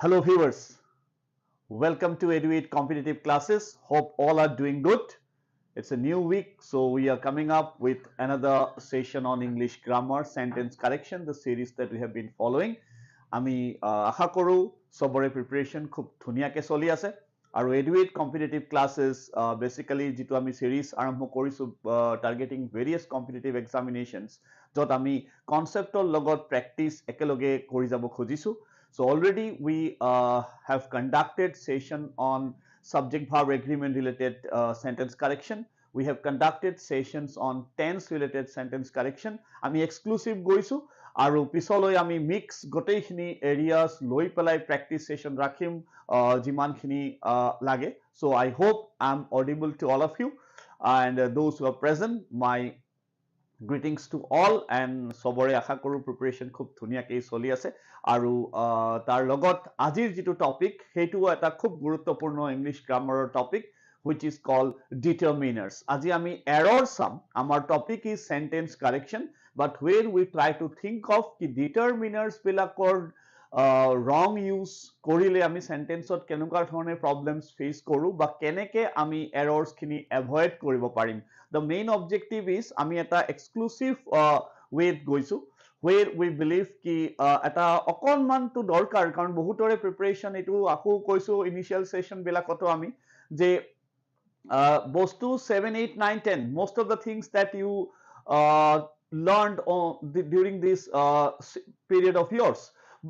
Hello viewers, welcome to ADRE competitive classes. Hope all are doing good. It's a new week, so we are coming up with another session on English grammar, sentence correction, the series that we have been following. আমি আশা কৰো সবৰে preparation খুব ধুনিয়াকে চলি আছে আৰু ADRE competitive classes basically যেটো আমি series আৰম্ভ কৰিছো targeting various competitive examinations যত আমি conceptৰ লগত practice একেলগে কৰি যাব খুজিছো. So already we have conducted session on subject verb agreement related sentence correction. We have conducted sessions on tense related sentence correction. আমি exclusive গৈছো আৰু পিছলৈ আমি মিক্স গোটেইখিনি এৰিয়াস লৈ পেলাই প্ৰেক্টিস সেশন ৰাখিম যিমানখিনি লাগে. So I hope I'm audible to all of you and those who are present. My greetings to all and সবৰে আশা কৰো প্ৰিপাৰেচন খুব ধুনিয়াকৈ চলি আছে আৰু তাৰ লগত আজিৰ যেটো টপিক হেতু এটা খুব গুৰুত্বপূৰ্ণ ইংলিশ গ্ৰামাৰৰ topic which is called determiners. আজি আমি error sum. Our topic is sentence correction, but where we try to think of ki determiners bilakor wrong use korile ami sentence ot kenuka dhorone problems face koru ba keneke ami errors khini avoid koribo parim. The main objective is ami eta exclusive way goisu where we believe ki eta okonman to dorkar karon bahutore preparation etu aku koisu initial session bilakoto ami je bostu 7 8 9 10 most of the things that you learned during this period of yours,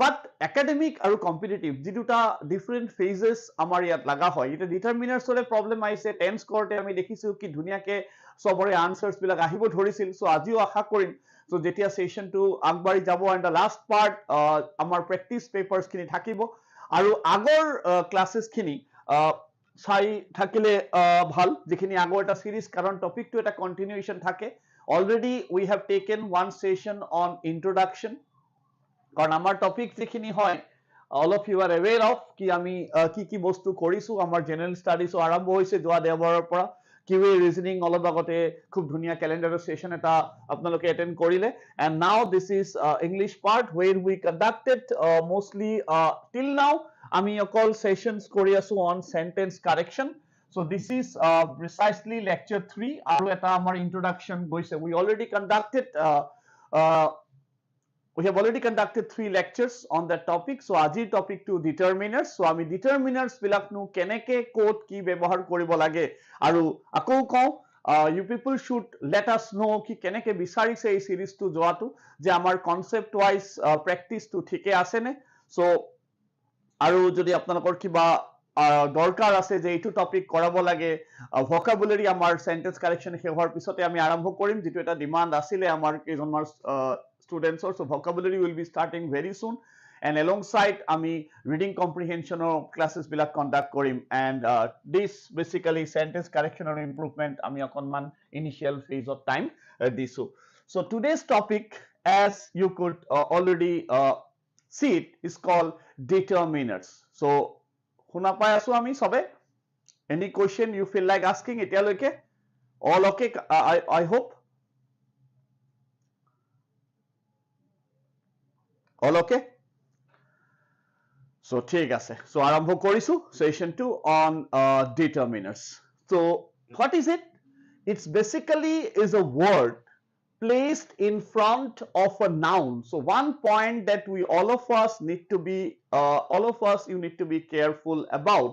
but academic aru competitive jituta different phases amar yat laga hoy eta determiners hole problem aise tense korte ami dekhisu ki dhuniya ke sobore answers bilak ahibo dhorisil. So ajio asha korim so jetia session to agbari jabo and the last part amar practice papers khini thakibo aru agor classes khini চাই থাকিলে ভাল যেখিনি আগৰ এটা series কারণ টপিকটো এটা continuation থাকে. Already we have taken one session on introduction কারণ আমার টপিক যেখিনি হয় all of you are aware of কি আমি কি কি বস্তু কৰিছো আমাৰ জেনারেল স্টাডিজ আৰম্ভ হৈছে যোৱা দেওবাৰৰ পৰা কিউএ ৰিজনিং অলপ আগতে খুব ধুনিয়া ক্যালেন্ডাৰৰ সেশন এটা আপোনালোকে এটেন্ড কৰিলে and now this is English part where we conducted mostly till now আমি অকল সেশনস কৰি আছো on sentence correction. So this is precisely lecture 3 আৰু এটা আমাৰ introduction গৈছে. We have already conducted 3 lectures on that topic. So আজিৰ topic to determiners. So আমি determiners বিলাক নু কেনেকে কোড কি ব্যৱহাৰ কৰিব লাগে আৰু আকৌ কও you people should let us know ki keneke bicharise ei series to joatu je amar concept wise practice to thike ase ne. So আৰু যদি আপোনালোকৰ কিবা দৰকাৰ আছে যে এইটো টপিক কৰাব লাগে ভোকাবুলাৰি আমাৰ সেন্টেন্স কারেকশন হেৱাৰ পিছতে আমি আৰম্ভ কৰিম যেটো এটা ডিমান্ড আছিল আমাৰ কেজনমাৰ students also vocabulary will be starting very soon and alongside ami reading comprehension classes bilak conduct korim and this basically sentence correction or improvement ami akonman initial phase of time disu. So today's topic as you could already see it is called determiners. So শুনা পাই আছো আমি সবে any question you feel like asking এতিয়ালৈকে all okay I hope all okay. So ঠিক আছে so আৰম্ভ কৰিছো session 2 on determiners. So what is it? It's basically is a word placed in front of a noun. So one point that we all of us you need to be careful about.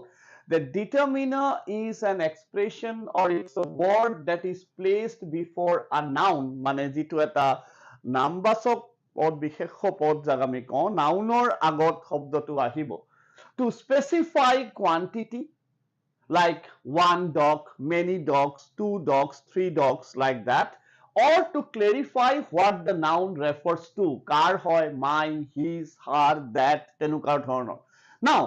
The determiner is an expression or it's a word that is placed before a noun. মানে যেটো এটা নামবাচক পদ বিশেষ্য পদ যাক আমি কওঁ নাউনৰ আগত শব্দটো আহিব to specify quantity like one dog, many dogs, two dogs, three dogs, like that, or to clarify what the noun refers to. Car hoy, mine, his, her, that, tenukar dhornor. Now,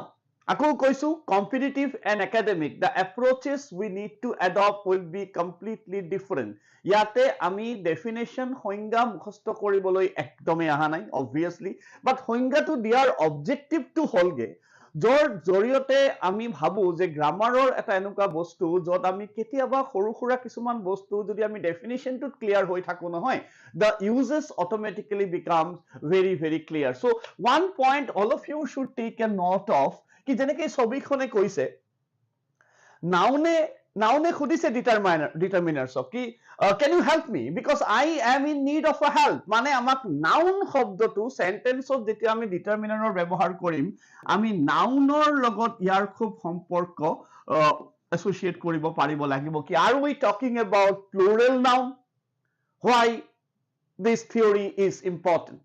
আকৌ কৈছো competitive and academic the approaches we need to adopt will be completely different. ইয়াতে আমি definition সংজ্ঞা মুখস্থ কৰিবলৈ একদমে আহা নাই obviously, but সংজ্ঞাটো দিয়াৰ objective to হলগে যাৰ জৰিয়তে আমি ভাবো যে গ্ৰামাৰৰ এটা এনেকুৱা বস্তু যত আমি কেতিয়াবা সৰু সুৰা কিছুমান বস্তু যদি আমি ডেফিনিশ্যনটোত ক্লিয়াৰ হৈ থাকো নহয়, the uses automatically becomes very very clear. So one point all of you should take a note of কি যেনেকৈ ছবিখনে কৈছে নাউনে নাউনে সুধিছে ডিটাৰমিনাৰ্সক কি can you help me because I am in need of a help, মানে আমাক নাউন শব্দটো সেন্টেন্সত যেতিয়া আমি ডিটাৰমিনাৰৰ ব্যৱহাৰ কৰিম আমি নাউনৰ লগত ইয়াৰ খুব সম্পৰ্ক এছ'চিয়েট কৰিব পাৰিব লাগিব কি are we talking about plural noun? Why this theory is important?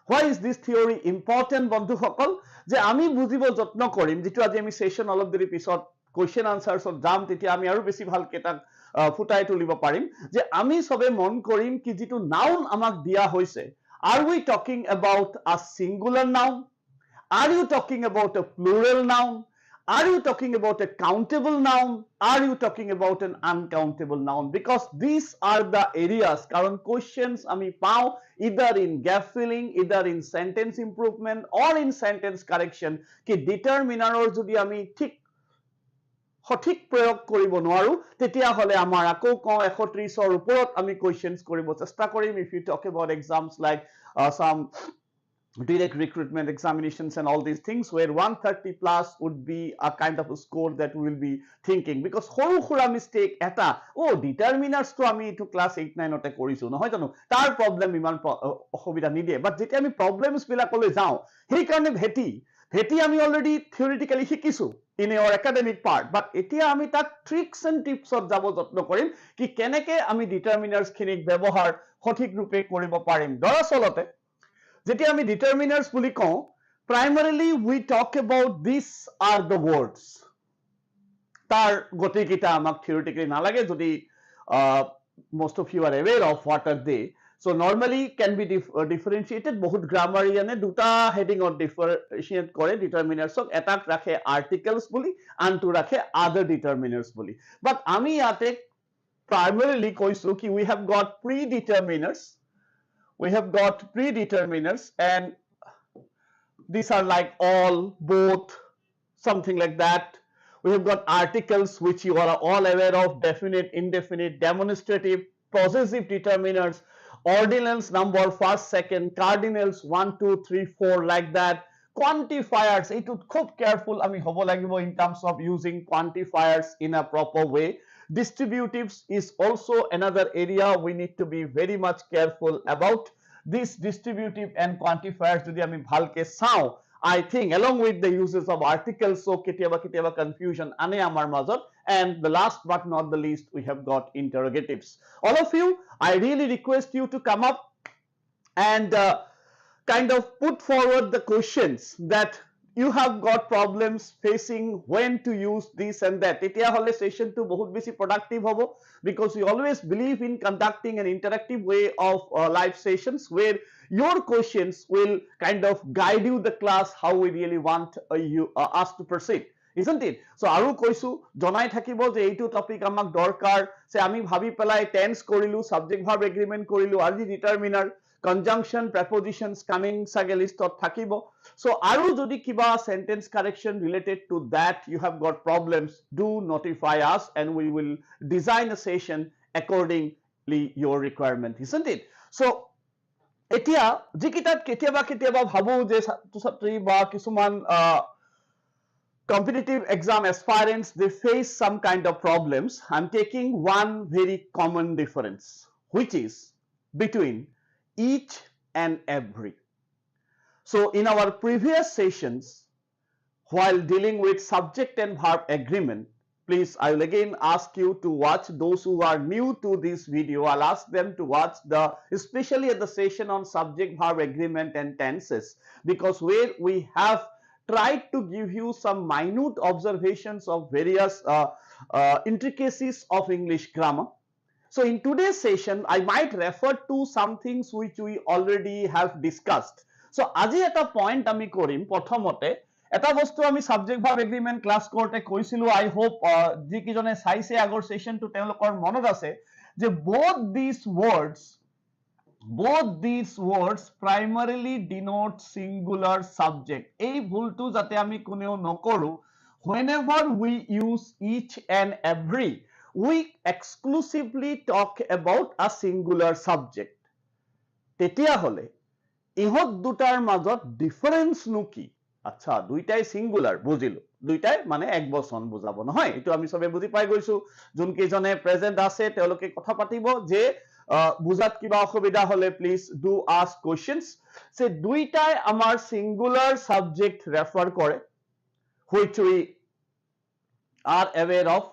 Why is this theory important বন্ধুসকল যে আমি বুজিব যত্ন কৰিম যেটো আজি আমি সেশন অলপ দেৰি পিছত question answers of যাম তেতিয়া আমি আৰু বেছি ভালকে তাক ফুটাই তুলিব পাৰিম যে আমি সবে মন কৰিম কি যেটো নাউন আমাক দিয়া হৈছে are we talking about a singular noun? Are you talking about a plural noun? Are you talking about a countable noun? Are you talking about an uncountable noun? Because these are the areas karon questions ami pao either in gap filling, either in sentence improvement or in sentence correction ki determiner or jodi ami thik সঠিক প্ৰয়োগ কৰিব নোৱাৰো তেতিয়া হলে আমাৰ আকৌ কও 130 ৰ ওপৰত আমি কোৱেশ্চনছ কৰিব চেষ্টা কৰিম if you talk about exams like some direct recruitment examinations and all these things where 130 plus would be a kind of a score that we will be thinking because সৰু খুৰা mistake এটা determiners to আমি to class 8 9 তে কৰিছো নহয় জানো তাৰ problem ইমান অসুবিধা নিদিয়ে but যেতিয়া আমি problems বিলাকলৈ যাও সেই কাৰণে ভেটি আমি already theoretically শিকিছো in our academic part but এতিয়া আমি তাক tricks and tips ত যাব যত্ন কৰিম কি কেনেকে আমি determiners খিনিক ব্যৱহাৰ সঠিক ৰূপে কৰিব পাৰিম দৰাচলতে যেতিয়া আমি determiners বুলি কওঁ primarily we talk about these are the words তাৰ গতিকেইটা আমাক theoretically নালাগে যদি most of you are aware of what are they so normally can be differentiated বহুত grammarian দুটা heading ত differentiate কৰে determiners ক এটাক ৰাখে articles বুলি আনটো ৰাখে other determiners বুলি but আমি ইয়াতে primarily কৈছো কি we have got predeterminers and these are like all both something like that we have got articles which you are all aware of definite indefinite demonstrative possessive determiners ordinals number first second cardinals 1 2 3 4 like that quantifiers etu khub careful ami hobo lagibo in terms of using quantifiers in a proper way distributives is also another area we need to be very much careful about this distributive and quantifiers jodi ami bhalke sao I think along with the uses of articles so ketiaba confusion ane amar majot and the last but not the least we have got interrogatives all of you I really request you to come up and kind of put forward the questions that you have got problems facing when to use this and that etia hole session to bahut beshi productive hobo because we always believe in conducting an interactive way of live sessions where your questions will kind of guide you the class how we really want us to proceed isn't it so aru koisu jonai thakibo je eitu topic amak dorkar se ami bhabi pelai tense korilu subject verb agreement korilu arji determiner conjunction prepositions coming sage list ot thakibo so aru jodi kiba sentence correction related to that you have got problems do notify us and we will design a session accordingly your requirement isn't it so এতিয়া যিকিটাত কেতিয়াবা ভাবো যে ছাত্ৰ ছাত্ৰী বা কিছুমান competitive exam aspirants they face some kind of problems I'm taking one very common difference which is between each and every so in our previous sessions while dealing with subject and verb agreement please I will again ask you to watch those who are new to this video I'll ask them to watch the especially at the session on subject verb agreement and tenses because where we have tried to give you some minute observations of various intricacies of English grammar so in today's session I might refer to some things which we already have discussed so আজি এটা point আমি কৰিম প্ৰথমতে এটা বস্তু আমি subject verb agreement class করতে কৈছিলো I hope যি কিজনে চাইছে আগৰ সেশনটো তেওঁলোকৰ মনত আছে যে both these words both these words primarily denote singular subject. এই ভুলটো যাতে আমি কোনেও নকৰো, whenever we use each and every, we exclusively talk about a singular subject. তেতিয়া হলে ইহত দুটাৰ মাজত ডিফাৰেন্স নো কি? আচ্ছা, দুইটাই সিঙ্গুলার বুজিলো, দুইটাই মানে এক বচন বুজাব নহয়, এটো আমি সবে বুজি পাই গৈছো। যোন কেজনে প্রেজেন্ট আছে তেওঁলোকে কথা পাতিব, যে বুজাত কিবা অসুবিধা হলে প্লিজ ডু আস্ক কোয়েশ্চনস। সে দুইটাই আমার সিঙ্গুলার সাবজেক্ট রেফার করে, which we are aware of.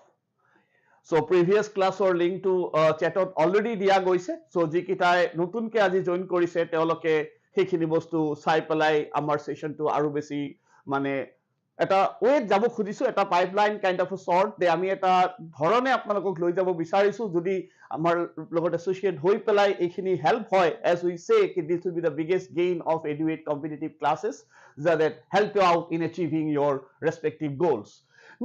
So previous class or link to chat already দিয়া গৈছে। So যিকিটাই নতুনকে আজি জয়েন কৰিছে তেওঁলোকে সেইখিনি বস্তু চাই পেলাই আমাৰ সেশনটো আৰু বেছি মানে এটা ওয়েট যাব খুজিছো, এটা পাইপলাইন কাইন্ড অফ শর্ট দে আমি এটা ধৰণে আপোনালোকক লৈ যাব বিচাৰিছো। যদি আমাৰ লগত এসোসিয়েট হৈ পেলাই এইখিনি হেল্প হয়, as we say, this will be the biggest gain of Edu8 competitive classes that help you out in achieving your respective goals.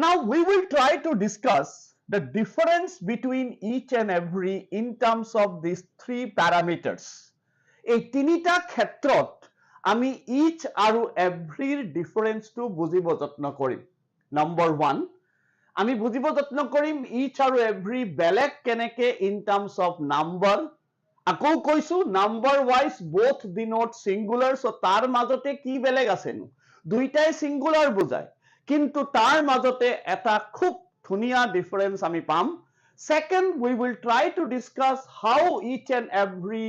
Now we will try to discuss the difference between each and every in terms of these three parameters. এই তিনিটা ক্ষেত্ৰত আমি each আৰু every difference to বুজিব যত্ন কৰিম। Number 1, আমি বুজিব যত্ন কৰিম each আৰু every বেলেগ কেনেকে in terms of number। আকৌ কৈছো number wise both denote singular, so তাৰ মাজতে কি বেলেগ আছেনো? দুইটাই singular বুজায়, কিন্তু তাৰ মাজতে এটা খুব ধুনীয়া ডিফারেন্স আমি পাম। Second, we will try to discuss how each and every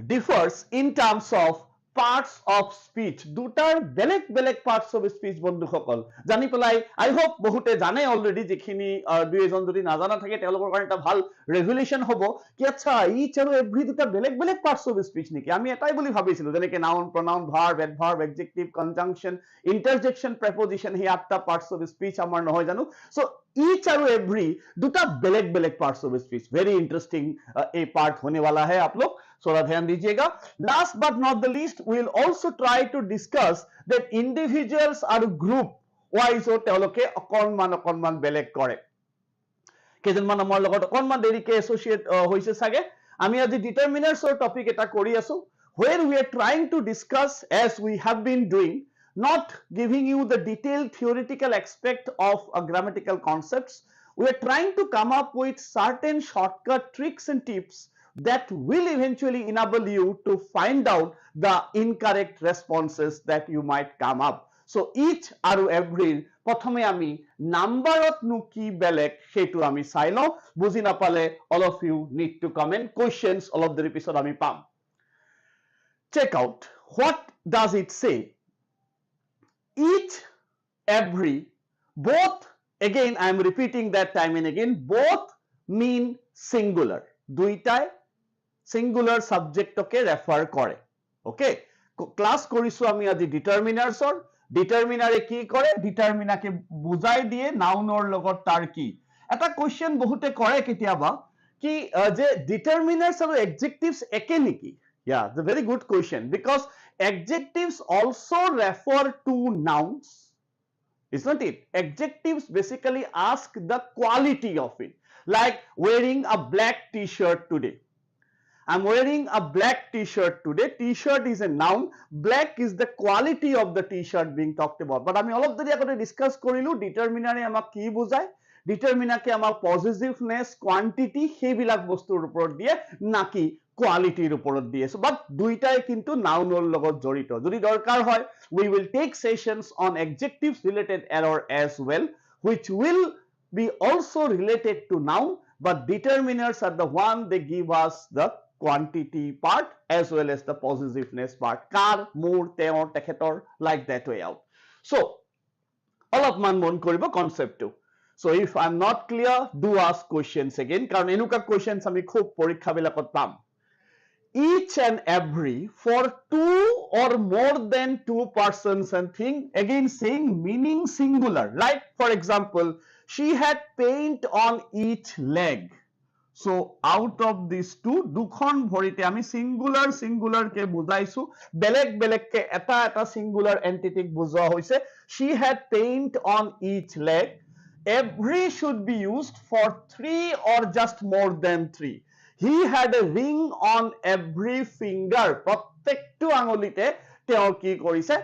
differs in terms of parts of speech। দুটাৰ বেলেগ বেলেগ parts of speech বন্ধুসকল জানি পেলাই আই হোপ বহুতে জানে অলৰেডি, যিখিনি দুই এজন যদি নাজানা থাকে তেওঁলোকৰ কাৰণে এটা ভাল ৰেভুলেশন হ'ব কি আচ্ছা ইচ আৰু এভৰি দুটা বেলেগ বেলেগ parts of speech নেকি? আমি এটাই বুলি ভাবিছিলো, যেনেকে নাউন, প্ৰনাউন, ভাৰ্ব, এডভাৰ্ব, এডজেক্টিভ, কনজাংশন, ইন্টাৰজেকশন, প্ৰেপজিশন, সেই 8টা parts of speech আমাৰ নহয় জানো? সো ইচ আৰু এভৰি দুটা বেলেগ বেলেগ parts of speech। Very interesting ये पार्ट होने वाला है, आप लोग थोड़ा ध्यान दीजिएगा। Last but not the least, we will also try to discuss that individuals are group wise তেওঁলোকে অকণমান বেলেগ কৰে। কেইজনমান আমাৰ লগত অকণমান দেৰিকে এসোসিয়েট হৈছে চাগে। আমি আজি ডিটাৰমিনাৰ্ছৰ টপিক এটা কৰি আছো, where we are trying to discuss, as we have been doing, not giving you the detailed theoretical aspect of grammatical concepts. We are trying to come up with certain shortcut tricks and tips that will eventually enable you to find out the incorrect responses that you might come up. So each আৰু every প্ৰথমে আমি নাম্বাৰত no কি বেলেগ সেইটো আমি চাই লওঁ। বুজি নাপালে all of you need to comment questions, অলপ দেৰি পিছত আমি পাম। Check out what does it say. Each, every, both, again I am repeating that time and again, both mean singular। দুইটাই singular subjectকে রেফার করে। ওকে, ক্লাস কৰিছো আমি আজি ডিটারমিনার্সৰ। ডিটারমিনারে কি কৰে? ডিটারমিনাকে বুজাই দিয়ে নাউনৰ লগত তাৰ কি। এটা কোয়েশ্চন বহুতে কৰে কেতিয়াবা কি যে ডিটারমিনার্স আৰু এডজেক্টিভস একে নেকি? Yeah, it's a very good question, because adjectives also refer to nouns, isn't it? Adjectives basically ask the quality of it, like wearing a black t-shirt today. I'm wearing a black t-shirt today. T-shirt is a noun, black is the quality of the t-shirt being talked about. But আমি অলপ দেৰি আগতে discuss কৰিলো ডিটারমিনাৰে আমাক কি বুজায়। ডিটারমিনাকে আমাক positiveness, quantity সেইবিলাক বস্তুৰ ওপৰত দিয়ে, নাকি কোয়ালিটিৰ ওপৰত দিয়ে। বাট দুইটাই কিন্তু নাউনৰ লগত জড়িত। যদি দৰকাৰ হয় we will take sessions on adjectives related error as well, which will be also related to noun, but determiners are the one they give us the quantity part as well as the possessiveness part, কাৰ, মোৰ, তেওঁৰ, তেখেতৰ, like that way out. So অলপমান মন কৰিব কনসেপ্টটো। So if I'm not clear, do ask questions again, কারণ এনেকুৱা questions আমি খুব পৰীক্ষাবিলাকত পাম। Each and every for two or more than two persons and thing, again saying meaning singular, right? For example, she had paint on each leg. So out of these two, দুখন ভৰিতে আমি singular কে বুজাইছো, বেলেগ বেলেগকে এটা singular entity বুজোৱা হৈছে। She had paint on each leg. Every should be used for three or just more than three. he had a ring on every finger, প্ৰত্যেকটো আঙুলিতে তেওঁ কি কৰিছে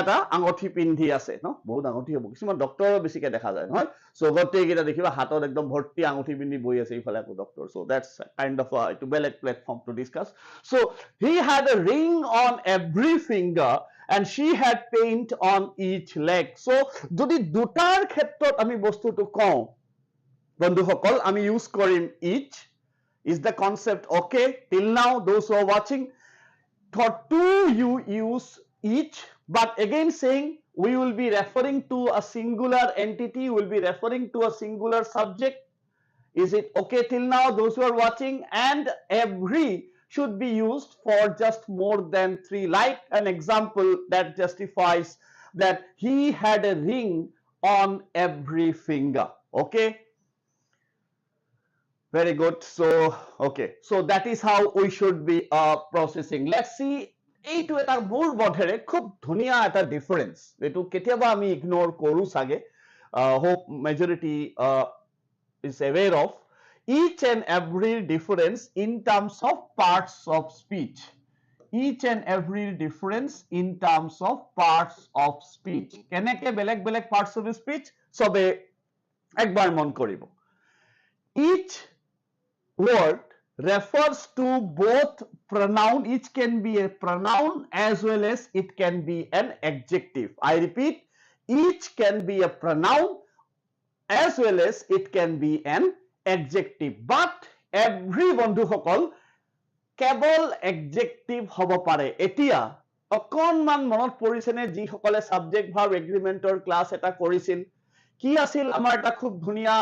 এটা আঙঠি পিন্ধি আছে ন বহুত আঙঠি হ'ব কিছুমান ডক্টৰৰ বেছিকে দেখা যায় নহয় সো গোটেইকেইটা দেখিবা হাতত একদম ভৰ্তি আঙঠি পিন্ধি বহি আছে ইফালে আকৌ doctor so that's kind of a বেলেগ platform to discuss so he had a ring on every finger and she had paint on each leg so যদি দুটাৰ ক্ষেত্ৰত আমি বস্তুটো কওঁ বন্ধুসকল আমি use Karim each is the concept okay till now those who are watching for two you use each but again saying we will be referring to a singular entity will be referring to a singular subject is it okay till now those who are watching and every should be used for just more than 3 like an example that justifies that he had a ring on every finger okay very good so okay so that is how we should be processing let's see এইটো এটা মূল বধেৰে খুব ধুনিয়া এটা difference এটো কেতিয়াবা আমি ignore কৰো সাগে hope majority is aware of each and every difference in terms of parts of speech each and every difference in terms of parts of speech কেনেকে বেলেগ বেলেগ parts of speech সবে একবার মন করিব each word refers to both pronoun each can be a pronoun as well as it can be an adjective I repeat each can be a pronoun as well as it can be an adjective but every বন্ধুসকল কেৱল adjective হ'ব পাৰে এতিয়া অকনমান মনত পৰিছেনে যি সকলে subject verb এগ্ৰিমেন্টৰ class এটা কৰিছিল কি আছিল আমাৰ এটা খুব ধুনিয়া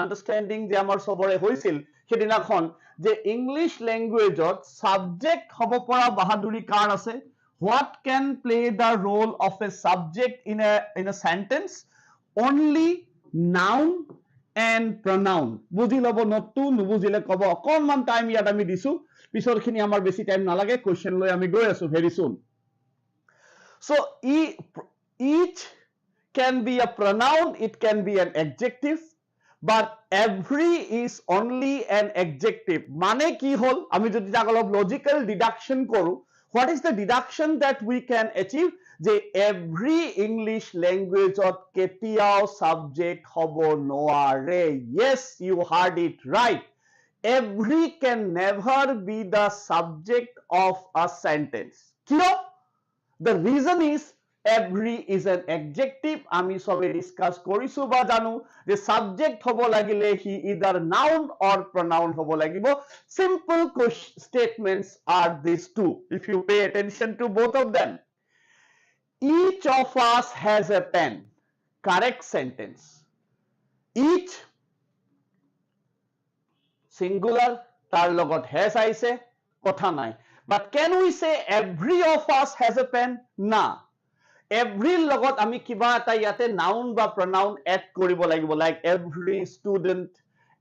আন্ডাৰষ্টেণ্ডিং যে আমাৰ সবৰে হৈছিল সেদিনাখন যে ইংলিশ ল্যাঙ্গুৱেজত সাবজেক্ট হ'ব পৰা বাহাদুৰি কাৰ আছে what can play the role of a subject in a sentence only noun and pronoun বুজি লব নতু নুবুজিলে কব অকনমান টাইম ইয়াত আমি দিছো পিছৰখিনি আমাৰ বেছি টাইম নালাগে কোৱেশ্চন লৈ আমি গৈ আছো very soon so each can be a pronoun it can be an adjective but every is only an adjective মানে কি হল আমি যদি তাক অলপ লজিক্যাল ডিডাকশন কৰো what is the deduction that we can achieve যে every english language ot ketiao subject hobo noare yes you heard it right every can never be the subject of a sentence kiyo the reason is every is an adjective আমি সবে discuss কৰিছো বা জানো যে subject হ'ব লাগিলে he either noun or pronoun হ'ব লাগিব simple statements are these two if you pay attention to both of them each of us has a pen correct sentence each singular tar logot has aise kotha nai but can we say every of us has a pen na every logot আমি কিবা এটা ইয়াতে noun বা pronoun add কৰিব লাগিব like every student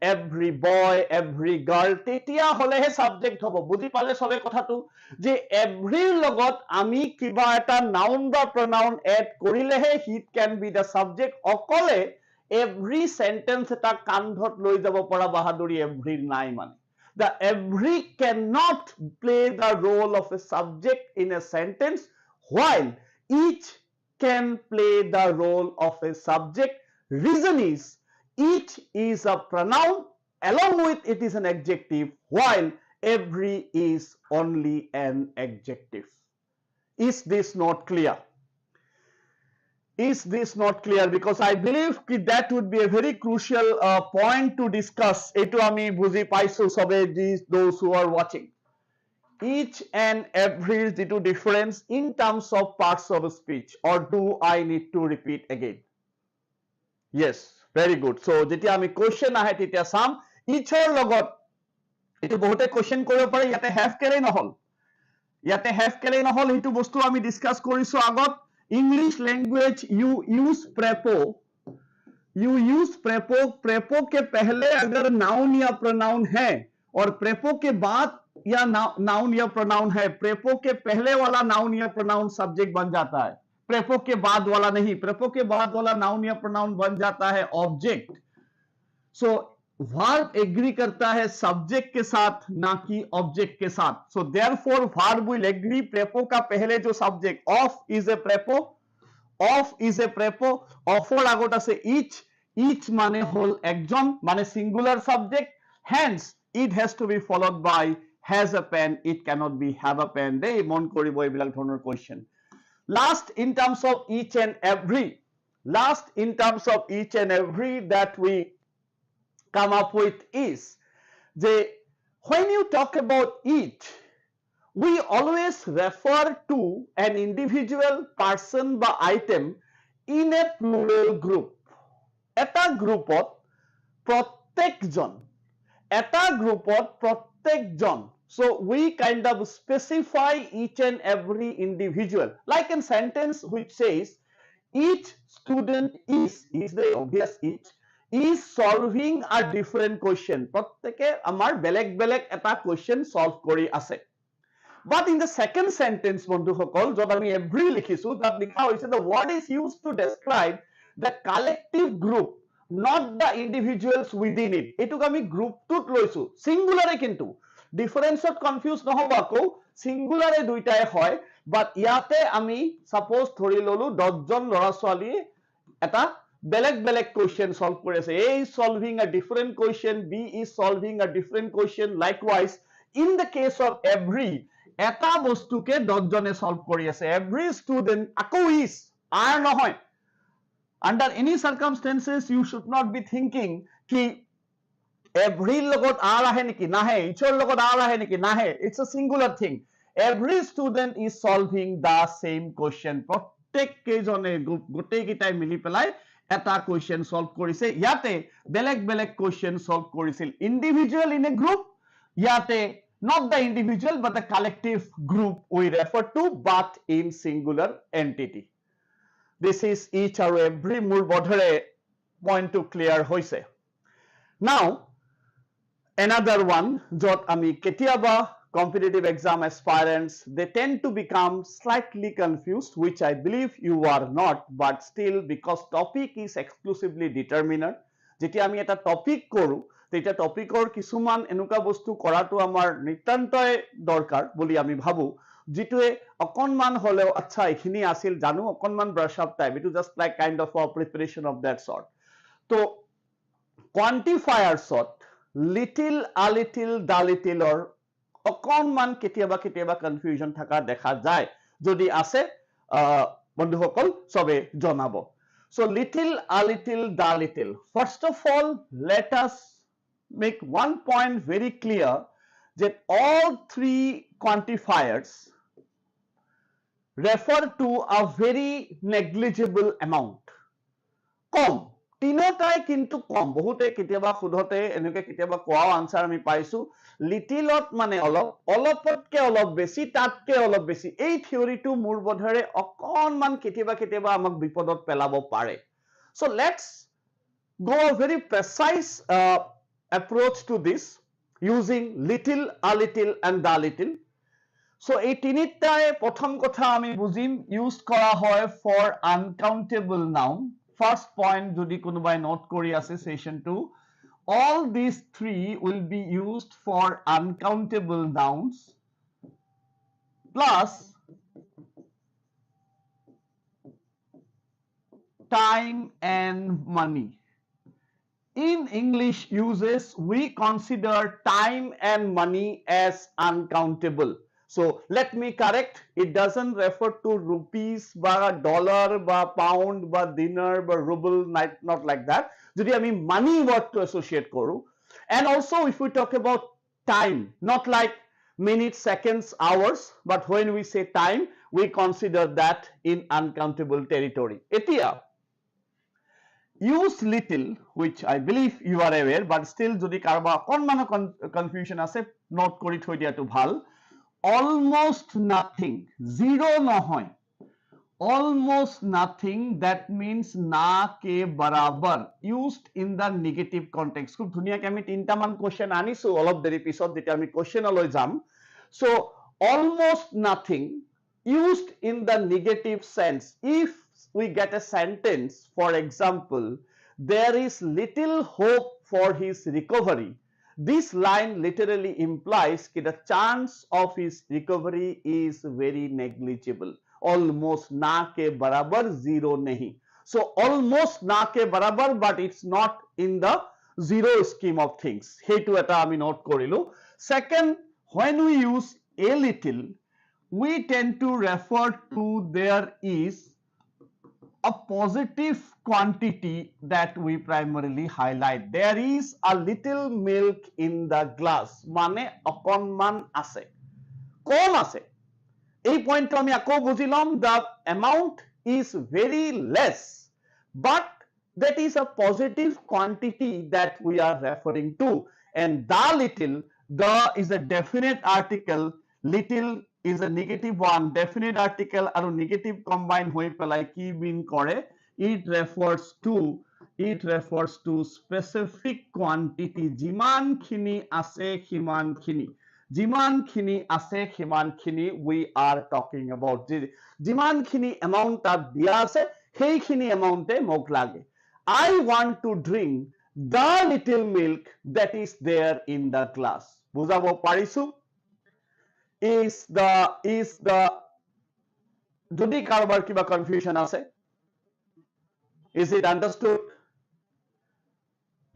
every boy every girl তেতিয়া হলেহে subject হ'ব বুজি পালে সবে কথাটো যে every লগত আমি কিবা এটা noun বা pronoun add কৰিলেহে it can be the subject অকলে every sentence এটা কান্ধত লৈ যাব পৰা বাহাদুৰি every নাই মানে the every cannot play the role of a subject in a sentence while each can play the role of a subject reason is each is a pronoun along with it is an adjective while every is only an adjective is this not clear is this not clear because I believe that would be a very crucial point to discuss etu ami buji paisu sobe those who are watching each and every jitu difference in terms of parts of speech or do I need to repeat again yes very good so jetia ami question ahe tetia sam each or logot etu bohote question koribo pare yate have kele nohol etu bostu ami discuss korisu agot english language you use prepo prepo ke pehle agar noun ya pronoun hai और प्रेपो के बाद या noun या pronoun है प्रेपो के पहले वाला noun या प्रोनाउन सब्जेक्ट बन जाता है प्रेपो के बाद वाला नहीं प्रेपो के बाद वाला नाउन या प्रोनाउन बन जाता है ऑब्जेक्ट सो वर्ब एग्री करता है सब्जेक्ट के साथ ना कि ऑब्जेक्ट के साथ. So therefore verb will agree prepo का पहले जो subject of is a prepo, of is a prepo, অফৰ আগত আছে ইচ মানে হল একজন মানে singular subject, hence it has to be followed by has a pen, it cannot be have a pen. দেই মন কৰিব এইবিলাক ধৰণৰ question. Last in terms of each and every, last in terms of each and every that we come up with is যে when you talk about it, we always refer to an individual person বা item in a plural group. এটা গ্ৰুপত প্ৰত্যেকজন, এটা গ্ৰুপত প্ৰত্যেকজন. So we kind of specify each and every individual, like in sentence which says each student is the obvious is solving a different question. প্ৰত্যেকে আমাৰ বেলেগ বেলেগ এটা question solve কৰি আছে. But in the second sentence, বন্ধুসকল, যত আমি every লিখিছো, তাত লিখা হৈছে the word is used to describe the collective group, not the individuals within it. এটুক আমি গ্ৰুপটোত লৈছো, সিঙ্গুলাৰে, কিন্তু ডিফাৰেন্সত কনফিউজ নহব আকৌ, সিঙ্গুলাৰে দুইটাই হয়. বাট ইয়াতে আমি সাপোজ ধৰি ললো 10 জন ল'ৰা ছোৱালী এটা বেলেগ বেলেগ কোৱেশ্চন সলভ কৰি আছে. A is solving a different question, B is solving a different question. Likewise, in the case of every, এটা বস্তুকে 10 জনে সলভ কৰি আছে. Every student আকৌ is, are নহয়. Under any circumstances you should not be thinking ki every লগত are ahe neki, nahe, eachor লগত are ahe neki, nahe. It's a singular thing. Every student is solving the same question. প্ৰত্যেক কেজনে গোটেই কিটাই মিলি পেলাই এটা question solve কৰিছে. ইয়াতে বেলেগ বেলেগ কোৱেশ্চন সলভ কৰিছিল. ইন্ডিভিজুৱেল ইন এ গ্ৰুপ, ইয়াতে not the individual but the collective group we refer to, but in singular entity. This is each আৰু every মোৰ বোধৰে point to clear হৈছে. Now another one jot ami ketiaba competitive exam aspirants, they tend to become slightly confused, which I believe you are not, but still, because topic is exclusively determiner. যেতিয়া আমি এটা topic কৰো, তেতিয়া টপিকৰ কিছুমান এনেকুৱা বস্তু কৰাটো আমাৰ নিতান্তই দৰকাৰ বুলি আমি ভাবো, যিটোৱে অকনমান হলেও আচ্ছা এইখিনি আছিল জানো, অকনমান brush up time, it is just like kind of a preparation of that sort. তো quantifiers little, a little, the little or অকনমান কেতিয়াবা কেতিয়াবা কনফিউজন থাকা দেখা যায়. যদি আছে বন্ধুসকল সবে জনাব. So little, a little, the little. First of all, let us make one point very clear that all three quantifiers refer to a very negligible amount. কম, তিনটাই কিন্তু কম. বহুতে কেতিয়াবা সুধতে এনেকে কেতিয়াবা কোৱা আনসাৰ আমি পাইছো, লিটিলত মানে অলপ, অলপতকে অলপ বেছি, তাতকে অলপ বেছি. এই থিওৰিটো মোৰ বোধৰে অকনমান কেতিয়াবা কেতিয়াবা আমাক বিপদত পেলাব পাৰে. So let's go a very precise approach to this using little, a little and the little. So এই তিনিটাই প্ৰথম কথা আমি বুজিম ইউজ কৰা হয় for uncountable noun. First point jodi konobai note kori ase session 2, all these three will be used for uncountable nouns plus time and money. In English uses, we consider time and money as uncountable. So let me correct, it doesn't refer to rupees বা dollar বা pound বা dinar বা ruble, not like that. যদি আমি money word to associate কৰো. And also if we talk about time, not like minutes, seconds, hours, but when we say time, we consider that in uncountable territory. এতিয়া use little, which I believe you are aware, but still যদি কাৰোবাৰ অকনমান confusion আছে, note কৰি থৈ দিয়াটো ভাল. Almost nothing, zero নহয়, almost nothing, that means na ke barabar, used in the negative context. খুব ধুনীয়াকৈ আমি তিনটা মান কোৱেশ্চন আনিছো অলপ দেৰি পিছত যেতিয়া আমি কোৱেশ্চনলৈ যাম. So almost nothing used in the negative sense. If we get a sentence, for example, there is little hope for his recovery. This line literally implies that the chance of his recovery is very negligible. Almost na ke barabar, zero nahi. So almost na ke barabar, but it's not in the zero scheme of things. Hetu eta ami note korilu. Second, when we use a little, we tend to refer to there is a positive quantity that we primarily highlight. There is a little milk in the glass. Mane okonman ase. Kom ase. এই পয়েন্টটো আমি আকৌ বুজিলাম, the amount is very less, but that is a positive quantity that we are referring to. And the little, the is a definite article, little is a negative one, definite article আৰু negative combine হৈ পেলাই কি mean কৰে, it refers to specific quantity. যিমানখিনি আছে সিমানখিনি, যিমানখিনি আছে সিমানখিনি we are talking about. যিমানখিনি amount তাত দিয়া আছে সেইখিনি amount মোক লাগে. I want to drink the little milk that is there in the glass. বুজাব পাৰিছো? is the যদি কাৰোবাৰ কিবা confusion আছে, is it understood?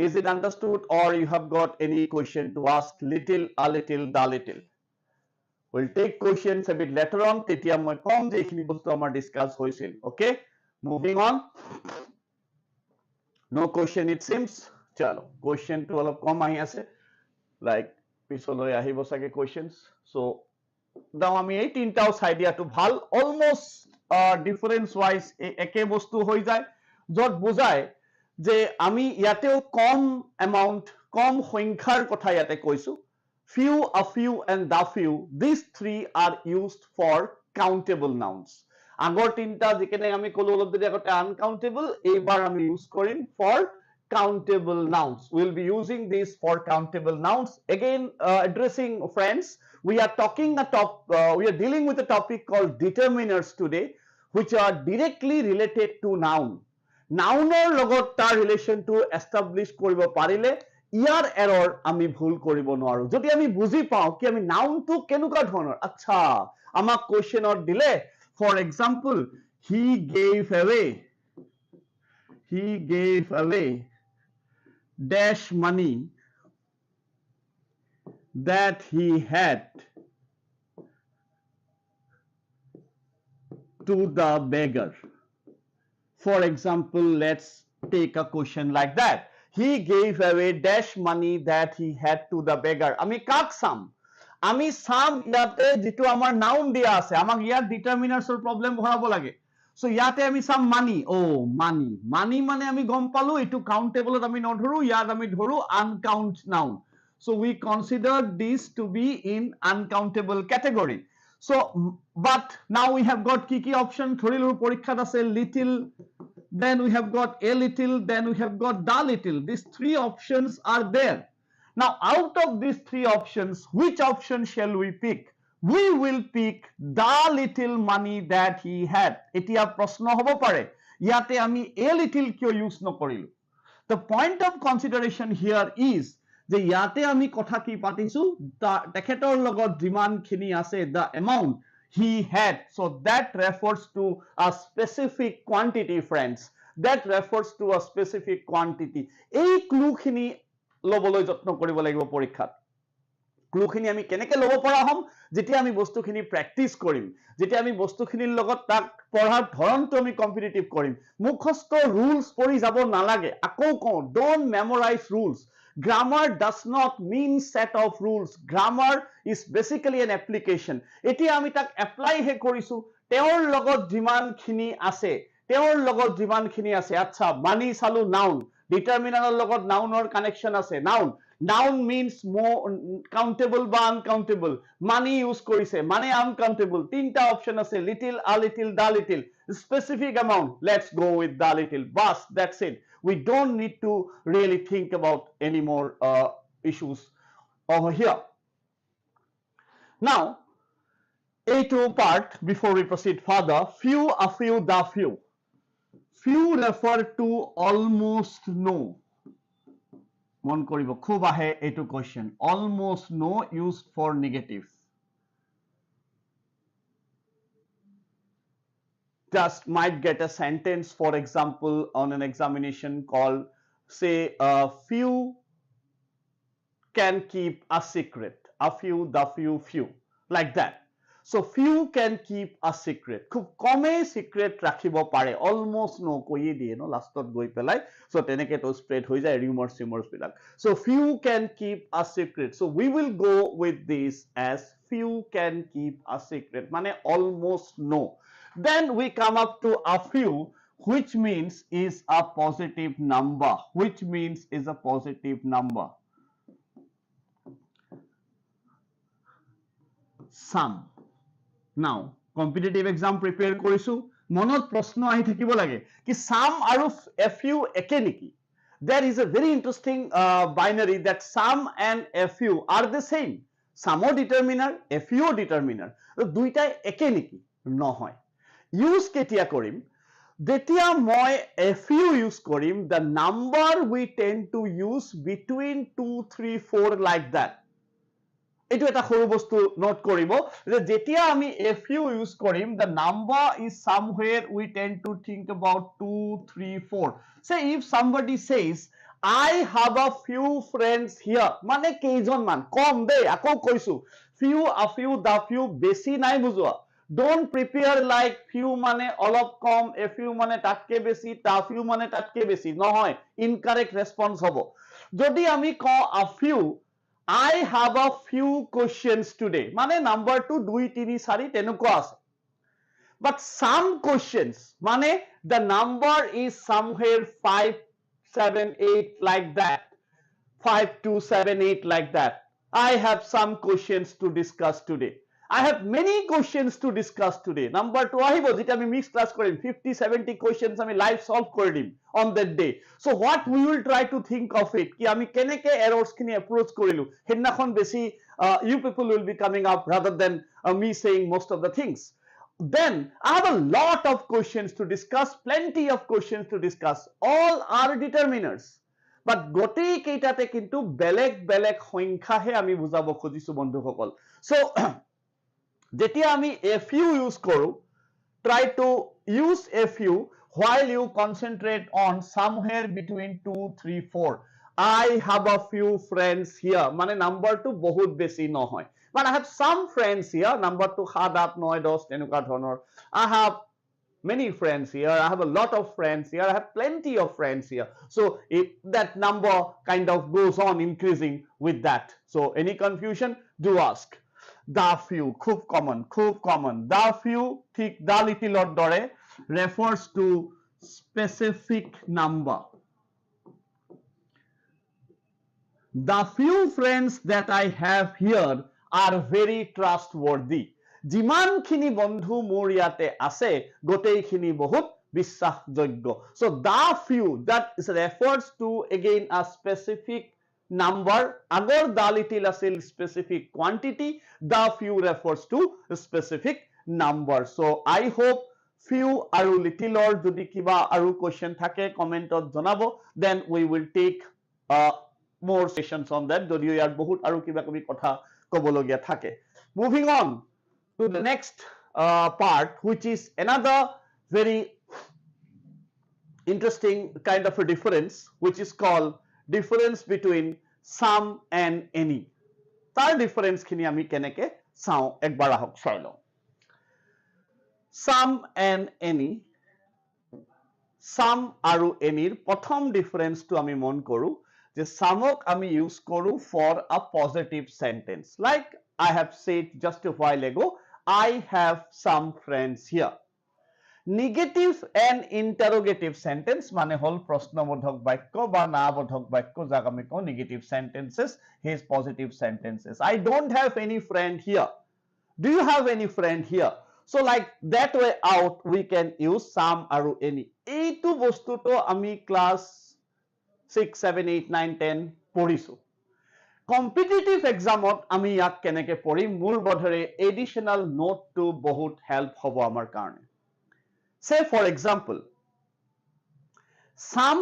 Is it understood, or you have got any question to ask? Little, a little, the little. We'll take questions a bit later on. তেতিয়া মই কম যে এইখিনি বস্তু আমাৰ ডিসকাস হৈছিল. Okay, moving on. No question it seems. চলো, question to অলপ কম আহি আছে, like পিছলৈ আহিব চাগে questions. So দাও আমি এই তিনটাও চাই দিয়াটো ভাল. Almost difference wise একে বস্তু হৈ যায়, যত বুজায় যে আমি ইয়াতেও কম amount, কম সংখ্যাৰ কথা ইয়াতে কৈছো. Few, a few and the few, these three are used for countable nouns. আগৰ তিনটা যেখানে আমি কলো অলপ দেৰি আগতে uncountable, এইবাৰ আমি use Karim for countable nouns. We'll be using this for countable nouns. Again, addressing friends, we are dealing with a topic called determiners today, which are directly related to noun. Nounor লগত তাৰ ৰিলেশনটো establish কৰিব পাৰিলে ইয়াৰ error আমি ভুল কৰিব নোৱাৰো। যদি আমি বুজি পাওঁ কি আমি নাউনটো কেনেকুৱা ধৰণৰ, আচ্ছা আমাক কোৱেশ্চনত দিলে, for example, he gave away dash money that he had to the beggar. For example, let's take a question like that. He gave away dash money that he had to the beggar. আমি কাক চাম? আমি চাম ইয়াতে যেটো আমাৰ noun দিয়া আছে, আমাক ইয়াত ডিটারমিনার্সৰ প্রবলেম ভৰাব লাগে। সো ইয়াতে আমি চাম মানি, মানি মানে আমি গম পালো এটো কাউন্টেবলত আমি নধৰো, ইয়াত আমি ধৰো uncount noun. So we consider this to be in uncountable category. So but now we have got কি option ধৰিলো পৰীক্ষাত আছে little, then we have got a little, then we have got the little. These three options are there. Now out of these three options, which option shall we pick? We will pick the little money that he had. এতিয়া প্ৰশ্ন হ'ব পাৰে ইয়াতে আমি a little কিয় use নকৰিলো? The point of consideration here is যে ইয়াতে আমি কথা কি পাতিছো, তেখেতৰ লগত যিমানখিনি আছে the amount he had, so that refers to a specific quantity, friends. That refers to a specific quantity. এই ক্লুখিনি লবলৈ যত্ন কৰিব লাগিব পৰীক্ষাত। ক্লুখিনি আমি কেনেকে লব পৰা হম, যেতিয়া আমি বস্তুখিনি প্ৰেক্টিস কৰিম, যেতিয়া আমি বস্তুখিনিৰ লগত তাক পঢ়াৰ ধৰণটো আমি কম্পিটিটিভ কৰিম। মুখস্থ ৰুলস পঢ়ি যাব নালাগে। আকৌ কওঁ, don't memorize rules. Grammar does not mean set of rules. Grammar is basically an application. এতিয়া আমি তাক এপ্লাই হে কৰিছো, তেওঁৰ লগত যিমানখিনি আছে, আচ্ছা মানি চালো নাউন, ডিটারমিনাৰৰ লগত নাউনৰ কানেকশন আছে, noun means more countable বা uncountable. Money use কৰিছে, মানে uncountable. তিনটা অপশন আছে, little, a little, the little. Specific amount, let's go with the little. Bas, that's it. We don't need to really think about any more issues over here. Now, A2 part, before we proceed further, few, a few, the few. few refer to almost no. মন কৰিব খুব আহে এইটো question, almost no used for negative. Just might get a sentence, for example, on an examination called, say, few can keep a secret, a few, the few, like that. So few can keep a secret, খুব কমে secret ৰাখিব পাৰে, almost no কৈয়ে দিয়ে ন লাষ্টত গৈ পেলাই, so তেনেকে তো spread হৈ যায় rumors black. So few can keep a secret, so we will go with this as few can keep a secret, মানে almost no. Then we come up to a few, which means is a positive number, which means is a positive number. Some. Now competitive exam prepare কৰিছো, মনত প্ৰশ্ন আহি থাকিব লাগে কি some আৰু few একে নেকি? There is a very interesting binary that some and few are the same. Some O determiner, few O determiner, দুইটাই একে নেকি? নহয়. Use কেতিয়া কৰিম? যেতিয়া মই few use Karim, the number we tend to use between 2, 3, 4 like that. এইটো এটা সৰু বস্তু নোট কৰিব যে যেতিয়া আমি few use Karim, the number is somewhere we tend to think about 2, 3, 4. Say if somebody says I have a few friends here, মানে কেইজনমান, কম দেই, আকৌ কৈছো few, a few, the few, বেছি নাই বুজোৱা. Don't prepare like few মানে অলপ কম, a few মানে তাতকে বেছি, the few মানে তাতকে বেছি, নহয়, incorrect response হ'ব. যদি আমি কওঁ a few, I have a few questions today, মানে number 2, 2, 3, 4 তেনেকুৱা আছে. But some questions, মানে the number is somewhere 5, 7, 8 like that, 5, 2, 7, 8 like that. I have some questions to discuss today. I have many questions to discuss today. Number 2 আহিব যেটা আমি mix class কৰিম, 50, 70 questions আমি live solve কৰি দিম on that day. So what we will try to think of it, কি আমি কেনেকে errors খিনি approach কৰিলো, হেদিনাখন বেছি you people will be coming up rather than me saying most of the things. Then I have a lot of questions to discuss, plenty of questions to discuss. All are determiners. But গোটেই কেইটাতে কিন্তু বেলেগ বেলেগ সংখ্যাহে আমি বুজাব খুজিছো বন্ধুসকল. So যেতিয়া আমি few use কৰো, try to use few while you concentrate on somewhere between 2, 3, 4. I have a few friends here, মানে number টো বহুত বেছি নহয়, but I have some friends here, number টো 7, 8, 9, 10 তেনেকুৱা ধৰণৰ. I have many friends here, I have a lot of friends here, I have plenty of friends here. So if that number kind of goes on increasing with that. So any confusion, do ask. The few, খুব common. The few, ঠিক the little or দৰে, refers to specific number. The few friends that I have here are very trustworthy. যিমানখিনি বন্ধু মোৰ ইয়াতে আছে গোটেইখিনি বহুত বিশ্বাসযোগ্য. So the few, that refers to again a specific number. আগৰ the little আছিল specific quantity, the few refers to specific number. So I hope few আৰু little or যদি কিবা আৰু question থাকে কমেন্টত জনাব, then we will take more sessions on that, যদিও ইয়াৰ বহুত আৰু কিবা কিবি কথা ক'বলগীয়া থাকে. Moving on to the next part, which is another very interesting kind of a difference, which is called difference between some and any. তাৰ difference খিনি আমি কেনেকে চাওঁ একবাৰ আহক চাই লওঁ. Some and any, some আৰু anyৰ প্ৰথম difference টো আমি মন কৰো যে samক আমি use কৰো for a positive sentence, like I have said just a while ago, I have some friends here. Negative and interrogative sentence মানে হল প্ৰশ্নবোধক বাক্য বা নাবোধক বাক্য, যাক আমি কওঁ negative sentences, his positive sentences. I don't have any friend here. Do you have any friend here? So like that way out we can use some আৰু any. এইটো বস্তুটো আমি class 6, 7, 8, 9, 10 পঢ়িছো. Competitive examত আমি ইয়াক কেনেকে পঢ়িম, মূল বোধেৰে additional note টো বহুত help হ'ব আমাৰ কাৰণে. Say for example, some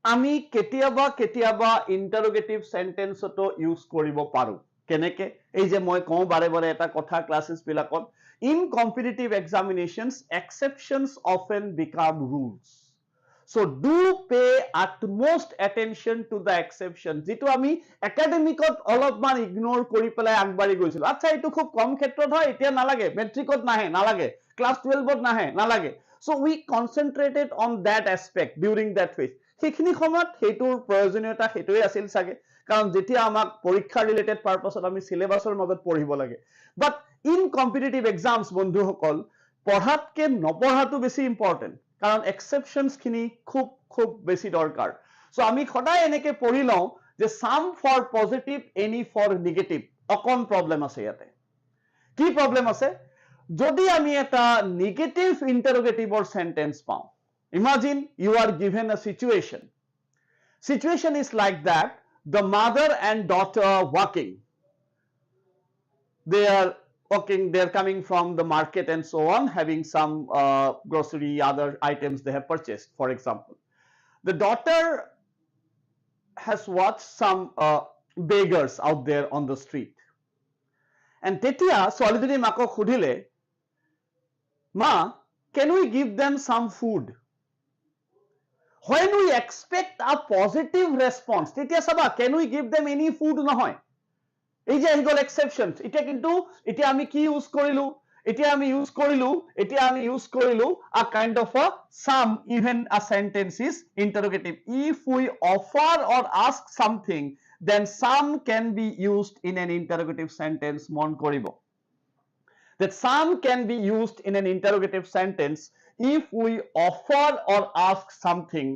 আমি কেতিয়াবা ইন্টাৰোগেটিভ সেন্টেন্সতো ইউজ কৰিব পাৰো কেনেকে এই যে মই কওঁ বাৰে বাৰে এটা কথা ক্লাसेस বিলাকত in competitive examinations exceptions often become rules so do pay utmost attention to the exception যেটো আমি একাডেমিকত অলপমান ইগনোৰ কৰি পেলাই আগবাঢ়ি গৈছিল আচ্ছা এটো খুব কম ক্ষেত্ৰত হয় এতিয়া নালাগে মেট্ৰিকত নালাগে ক্লাস 12ত নালাগে so we concentrated on that aspect during that phase সেইখিনি সময়ত হেতুৰ প্ৰয়োজনীয়তা হেতুই আছিল সাগে কাৰণ যেতিয়া আমাক পৰীক্ষা ৰিলেটেড পাৰপাছত আমি সিলেবাসৰ মাজত পঢ়িব লাগে বাট in competitive exams বন্ধুসকল পঢ়াতকে নপঢ়াটো বেছি ইম্পৰ্টেন্ট কাৰণ এক্সেপশনস খিনি খুব বেছি দৰকাৰ সো আমি সদায় এনেকে পঢ়ি লওঁ যে some for positive any for negative অকন প্ৰবলেম আছে ইয়াতে কি প্ৰবলেম আছে যদি আমি এটা নেগেটিভ ইন্টাৰোগেটিভৰ সেন্টেন্স পাওঁ imagine you are given a situation is like that the mother and daughter walking they are coming from the market and so on having some grocery other items they have purchased for example the daughter has watched some beggars out there on the street and tetia ছোৱালীজনী মাকক সুধিলে ma can we give them some food when we expect a positive response tetia saba can we give them any food নহয় এই যে আহিগল exceptions এটা কিন্তু এটা আমি কি ইউজ কৰিলো a kind of a some even a sentence is interrogative if we offer or ask something then some can be used in an interrogative sentence মন কৰিব that some can be used in an interrogative sentence if we offer or ask something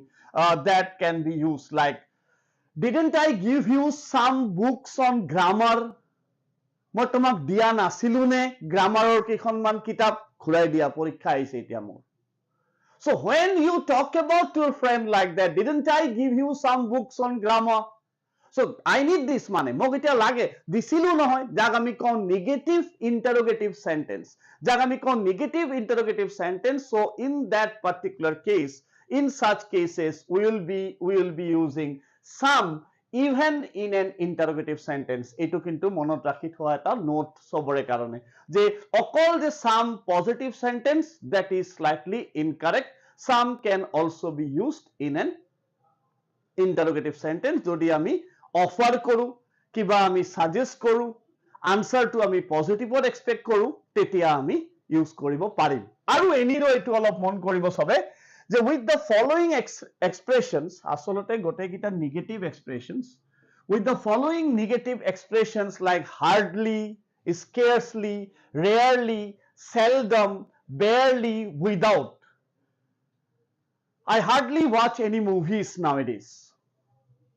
that can be used like didn't I give you some books on grammar মই তোমাক দিয়া নাছিলো নে গ্ৰামাৰৰ কেইখনমান কিতাপ ঘুৰাই দিয়া পৰীক্ষা আহিছে এতিয়া মোৰ so when you talk about your friend like that didn't I give you some books on grammar so I need this মানে মোক এতিয়া লাগে দিছিলো নহয় যাক আমি কওঁ নেগেটিভ ইন্টাৰোগেটিভ সেন্টেন্স যাক আমি কওঁ negative interrogative sentence so in that particular case in such cases we will be using some even in an interrogative sentence etu kintu monot rakhi thoa eta note sobore karone je okol je some positive sentence that is slightly incorrect some can also be used in an interrogative sentence jodi ami offer koru kiba ami suggest koru answer to ami positive or expect koru tetia ami use koribo parim aru eniro etu olop mon koribo sobe যে with the following expressions আসলতে গোটেইকিটা negative expressions with the following negative expressions like hardly scarcely rarely seldom barely without I hardly watch any movies nowadays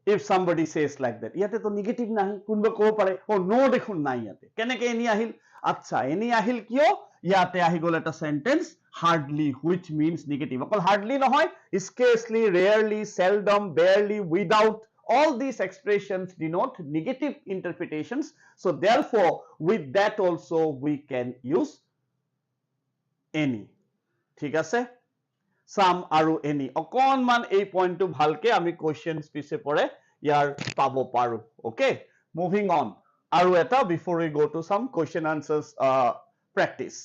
if somebody says like that ইয়াতে তো negative নাহি কোনবা কব পাৰে ও no দেখুন নাই ইয়াতে কেনেকে এনি আহিল আচ্ছা এনি আহিল কিয় ইয়াতে আহি গল এটা sentence hardly which means negative অকল hardly নহয় scarcely rarely seldom barely without all these expressions denote negative interpretations so therefore with that also we can use any ঠিক আছে some aru any অকনমান এই পইণ্টটো ভালকে আমি কোৱেশ্চনস পিছে পৰে ইয়াৰ পাব পাৰো okay moving on aru eta before we go to some question answers practice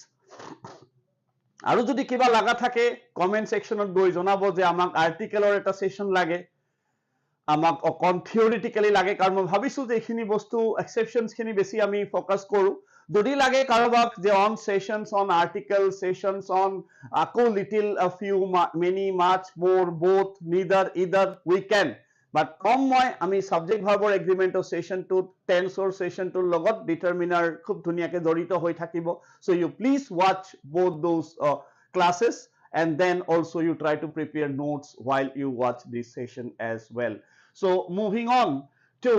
আৰু যদি কিবা লাগা থাকে কমেন্ট সেকশনত গৈ জনাব যে আমাক আৰ্টিকেলৰ এটা সেশন লাগে আমাক অকন থিওৰিটিক্যালি লাগে কাৰণ মই ভাবিছো যে এইখিনি বস্তু এক্সেপশনস খিনি বেছি আমি ফোকাস কৰো যদি লাগে কাৰোবাক যে on sessions on article sessions on আকো little a few many much more both neither either we can but কম মই আমি সাবজেক্ট ভাৰ্বৰ এগ্ৰিমেন্টৰ সেশনটো টেন্সৰ সেশনটোৰ লগত ডিটাৰমিনাৰ খুব ধুনিয়াকে জড়িত হৈ থাকিব so you please watch both those classes and then also you try to prepare notes while you watch this session as well so moving on to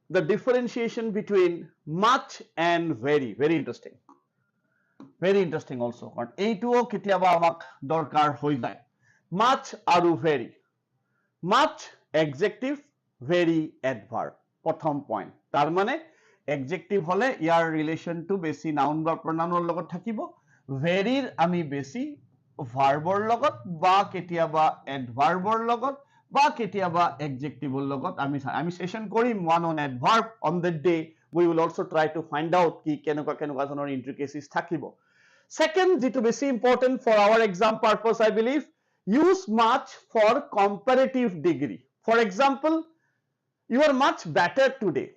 the differentiation between much and very interesting also but এইটোও কেতিয়াবা আমাক দৰকাৰ হৈ যায় much আৰু very much adjective very adverb প্ৰথম point তাৰ মানে adjective হলে ইয়াৰ ৰিলেশন টু বেছি নাউন বা pronoun লগত থাকিব very আমি বেছি ভাৰ্বৰ লগত বা কেতিয়াবা এডভাৰ্বৰ লগত বা কেতিয়াবা এডজেক্টিভৰ লগত আমি session Karim one on adverb on that day we will also try to find out কি কেনেকুৱা ধৰণৰ intricacies থাকিব second যেটো বেছি important for our exam purpose I believe use much for comparative degree for example you are much better today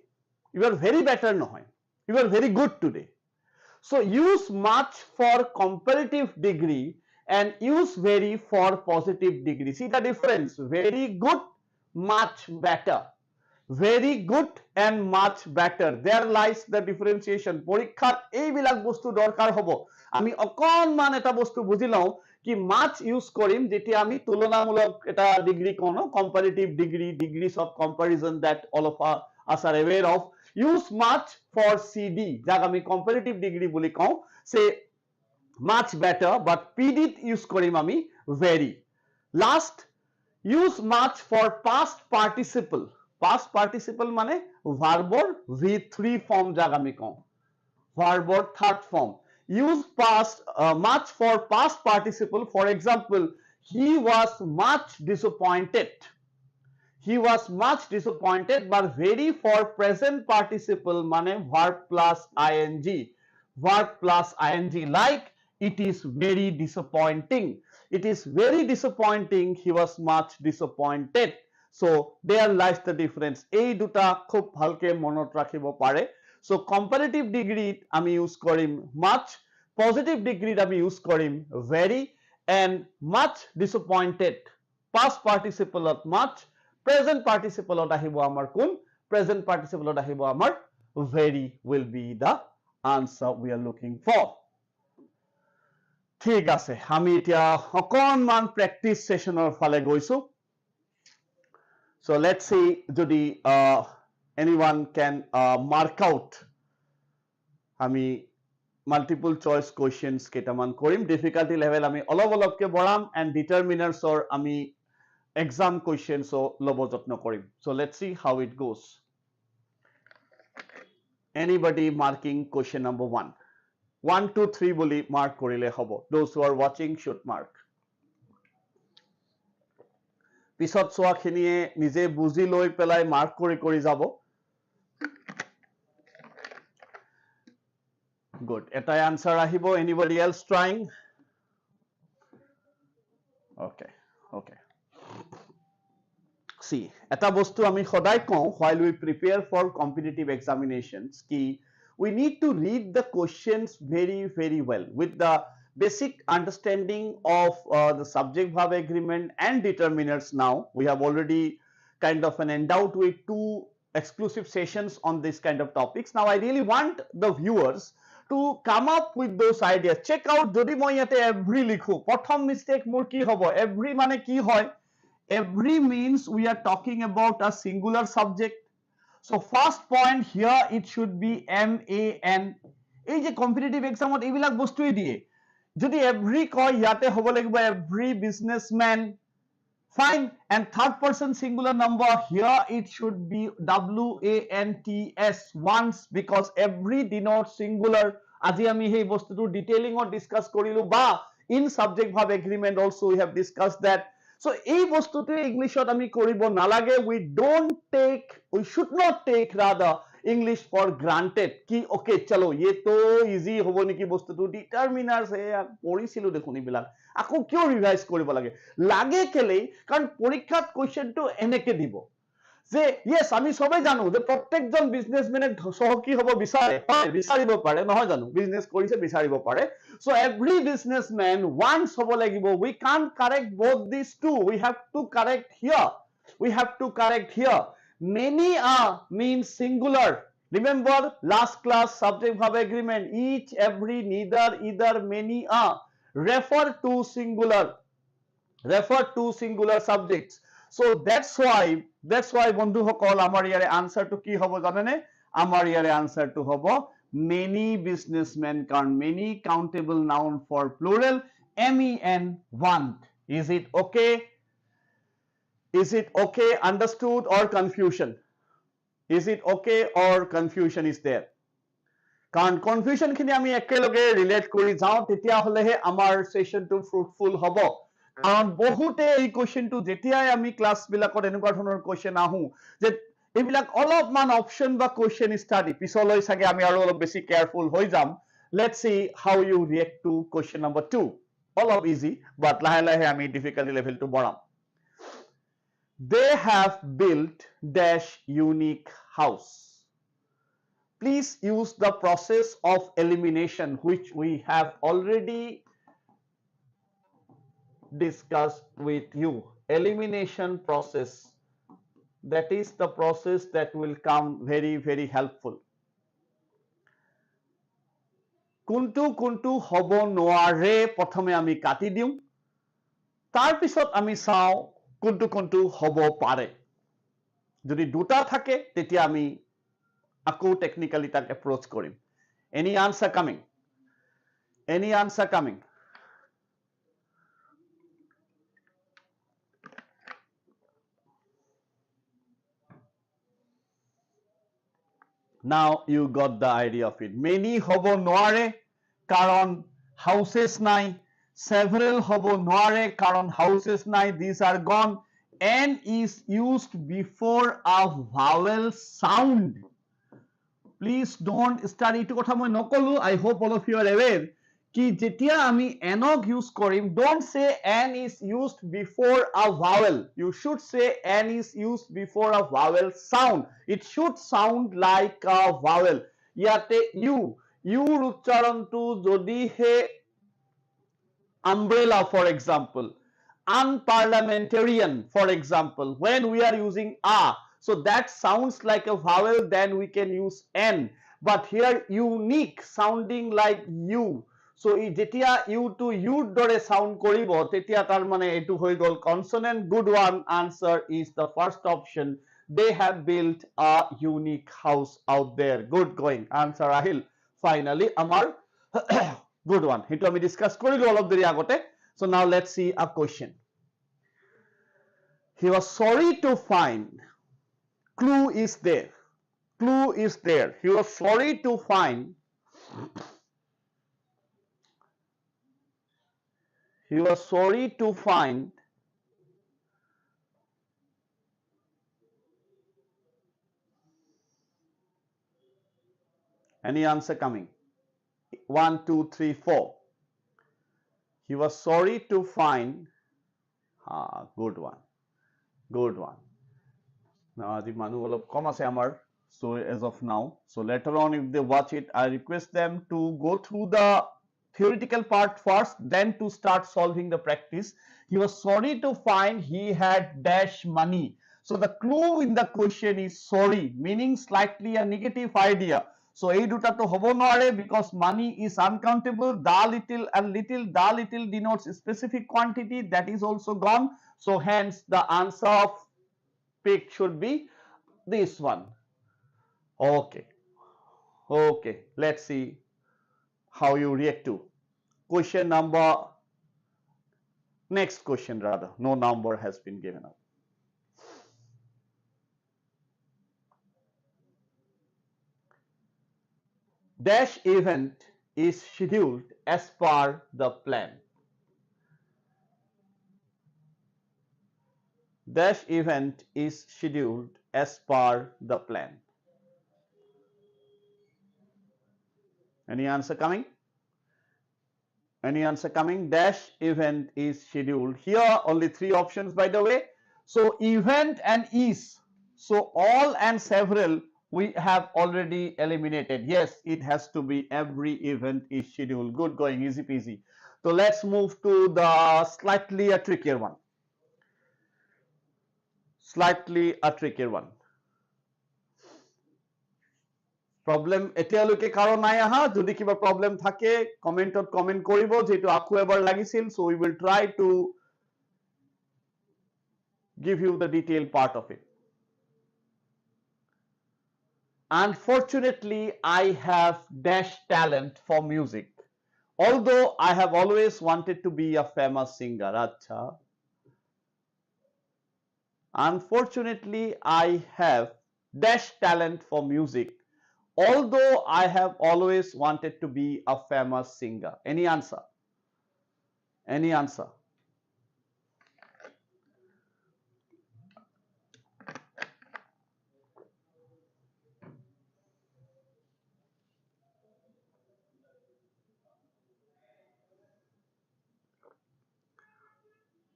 you are very better নহয় you are very good today so use much for comparative degree and use very for positive degree see the difference very good much better very good and much better there lies the differentiation পৰীক্ষাত এইবিলাক বস্তু দৰকাৰ হ'ব আমি অকনমান এটা বস্তু বুজি লওঁ কি much use কৰিম যেতিয়া আমি তুলনামূলক এটা ডিগ্ৰী কওঁ ন comparative degree degrees of comparison that all of us are aware of use much for CD যাক আমি comparative degree বুলি কওঁ say much better but PD use কৰিম আমি very last use much for past participle মানে ভাৰ্বৰ V3 form যাক আমি কওঁ ভাৰ্বৰ third form use much for past participle for example he was much disappointed but very for present participle মানে verb plus ing like it is very disappointing he was much disappointed so there lies the difference এই দুটা খুব ভালকে মনত ৰাখিব পাৰে so comparative degree আমি use কৰিম much positive degree আমি use Karim very and much disappointed past participle of much present participle ত আহিব আমাৰ কোন present participle ত আহিব আমাৰ very will be the answer we are looking for ঠিক আছে আমি এতিয়া অকনমান প্ৰেক্টিস সেশনৰ ফালে গৈছো so let's see যদি anyone can mark out আমি multiple choice questions কেইটামান কৰিম difficulty level আমি অলপকে বঢ়াম and determiners or আমি exam questions লব যত্ন কৰিম so let's see how it goes anybody marking question number 1 1 2 3 bully mark কৰিলে হ'ব those who are watching should mark পিছত চোৱাখিনিয়ে নিজে বুজি লৈ পেলাই mark কৰি যাব good এটাই answer আহিব anybody else trying okay see এটা বস্তু আমি সদায় কওঁ while we prepare for competitive examinations কি we need to read the questions very well with the basic understanding of the subject verb agreement and determiners now we have already kind of an endowed with 2 exclusive sessions on this kind of topics now I really want the viewers to come up with those ideas check out যদি মই ইয়াতে every লিখো প্ৰথম mistake মোৰ কি হ'ব every মানে কি হয় every means we are talking about a singular subject so first point here it should be MAN এই যে competitive exam ত এইবিলাক বস্তুই দিয়ে যদি every কয় ইয়াতে হ'ব লাগিব every businessman fine and third person singular number here it should be WANTS once because every denotes singular আজি আমি সেই বস্তুটো detailing or discuss কৰিলো বা in subject verb agreement also we have discussed that so এই বস্তুটো ইংলিশত আমি কৰিব নালাগে we should not take rather English for granted কি okay চলো ये तो easy হ'ব নেকি বস্তুটো determiners পঢ়িছিলো দেখোন এইবিলাক আকৌ কিয় ৰিভাইজ কৰিব লাগে কেলেই কাৰণ পৰীক্ষাত কোৱেশ্চনটো এনেকে দিব যে yes আমি সবাই জানো যে প্ৰত্যেকজন বিজনেসমেনে সহকি হ'ব বিচাৰিব পাৰে নহয় জানো বিজনেস কৰিছে বিচাৰিব পাৰে so every businessman once হ'ব লাগিব we can't correct both these two we have to correct here many are means singular remember last class subject verb agreement each every neither either many are refer to singular subjects so that's why বন্ধু সকল আমাৰ ইয়াৰে answer to কি হ'ব জানেনে আমাৰ ইয়াৰে answer to হ'ব many businessmen কাৰণ many countable noun for plural MEN want is it okay understood or confusion is there কাৰণ কনফিউজন খিনি আমি একেলগে ৰিলেট কৰি যাওঁ তেতিয়াহলেহে আমাৰ সেশনটো ফ্ৰুটফুল হ'ব কাৰণ বহুতে এই কোৱেশ্চনটো যেতিয়াই আমি ক্লাছ বিলাকত এনেকুৱা ধৰণৰ কোৱেশ্চন আহো যে এইবিলাক অলপমান অপচন বা কোৱেশ্চন ষ্টাডি পিছলৈ চাগে আমি আৰু অলপ বেছি কেয়াৰফুল হৈ যাম let's see how you react to question number 2 অলপ ইজি বাট লাহে লাহে আমি difficulty লেভেলটো বঢ়াম they have built dash unique house. Please use the process of elimination which we have already discussed with you. Elimination process. That is the process that will come very helpful. কোনটো কোনটো হ'ব নোৱাৰে প্ৰথমে আমি কাটি দিওঁ তাৰ পিছত আমি চাওঁ কোনটো কোনটো হ'ব পাৰে যদি দুটা থাকে তেতিয়া আমি আকৌ টেকনিক্যালি তাক approach Karim any answer coming any answer coming now you got the idea of it many হ'ব নোৱাৰে কাৰণ houses নাই several হ'ব নোৱাৰে কাৰণ houses নাই these are gone n is used before a vowel sound please don't study এইটো কথা মই নকলো I hope all of you are aware কি যেতিয়া আমি nক use Karim don't say n is used before a vowel you should say n is used before a vowel sound it should sound like a vowel ইয়াতে you উচ্চাৰণটো যদিহে umbrella for example unparliamentarian for example when we are using a so that sounds like a vowel then we can use n but here unique sounding like u so jetia u to u dore sound koribo tetia tar mane etu hoi gol consonant good one answer is the first option they have built a unique house out there good going answer ahil finally amar good one hetu ami discuss korilu olop deri agote so now let's see a question he was sorry to find clue is there clue is there he was sorry to find he was sorry to find any answer coming 1 2 3 4 he was sorry to find good one good one now the manu olop kom ase amar so as of now so later on if they watch it I request them to go through the theoretical part first then to start solving the practice he was sorry to find he had dash money so the clue in the question is sorry meaning slightly a negative idea so ei duta to hobo noare because money is uncountable the little denotes specific quantity that is also gone so hence the answer of pick should be this one okay let's see how you react to question number next question rather no number has been given up dash event is scheduled as per the plan dash event is scheduled as per the plan any answer coming any answer coming dash event is scheduled here only three options by the way so event and is so all and several we have already eliminated yes it has to be every event is scheduled good going easy peasy so let's move to the slightly a trickier one problem এতিয়ালৈকে কাৰো নাই আহা যদি কিবা problem থাকে কমেন্টত comment কৰিব যেটো আকু এবাৰ লাগিছিল so we will try to give you the detailed part of it unfortunately I have dash talent for music although I have always wanted to be a famous singer acha unfortunately I have dash talent for music Although I have always wanted to be a famous singer. Any answer? Any answer?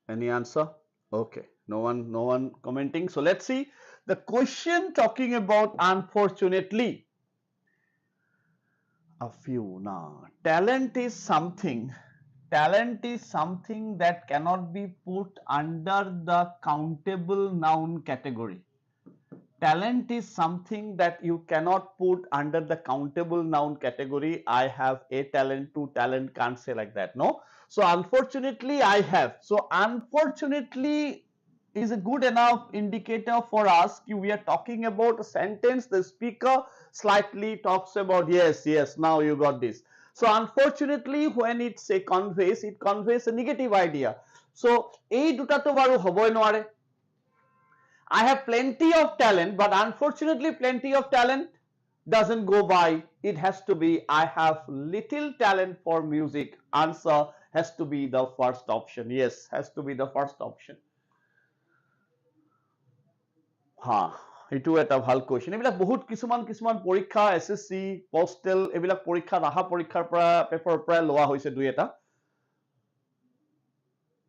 Any answer? Okay, no one commenting. So let's see the question talking about unfortunately. A few now. Talent is something that cannot be put under the countable noun category. Talent is something that you cannot put under the countable noun category. I have a talent, two talent, can't say like that. No. So unfortunately I have. So unfortunately is a good enough indicator for us. We are talking about a sentence. The speaker slightly talks about yes, now you got this. So unfortunately when it say conveys, it conveys a negative idea. So ei duta to baru hoboi noare. I have plenty of talent, but unfortunately plenty of talent doesn't go by. It has to be I have little talent for music. Answer has to be the first option. Yes, has to be the first option. হা এইটো এটা ভাল question এইবিলাক বহুত কিছুমান পৰীক্ষা এছএছসি postal এইবিলাক পৰীক্ষা ৰাহা পৰীক্ষাৰ পৰা পেপাৰৰ পৰা লোৱা হৈছে দুই এটা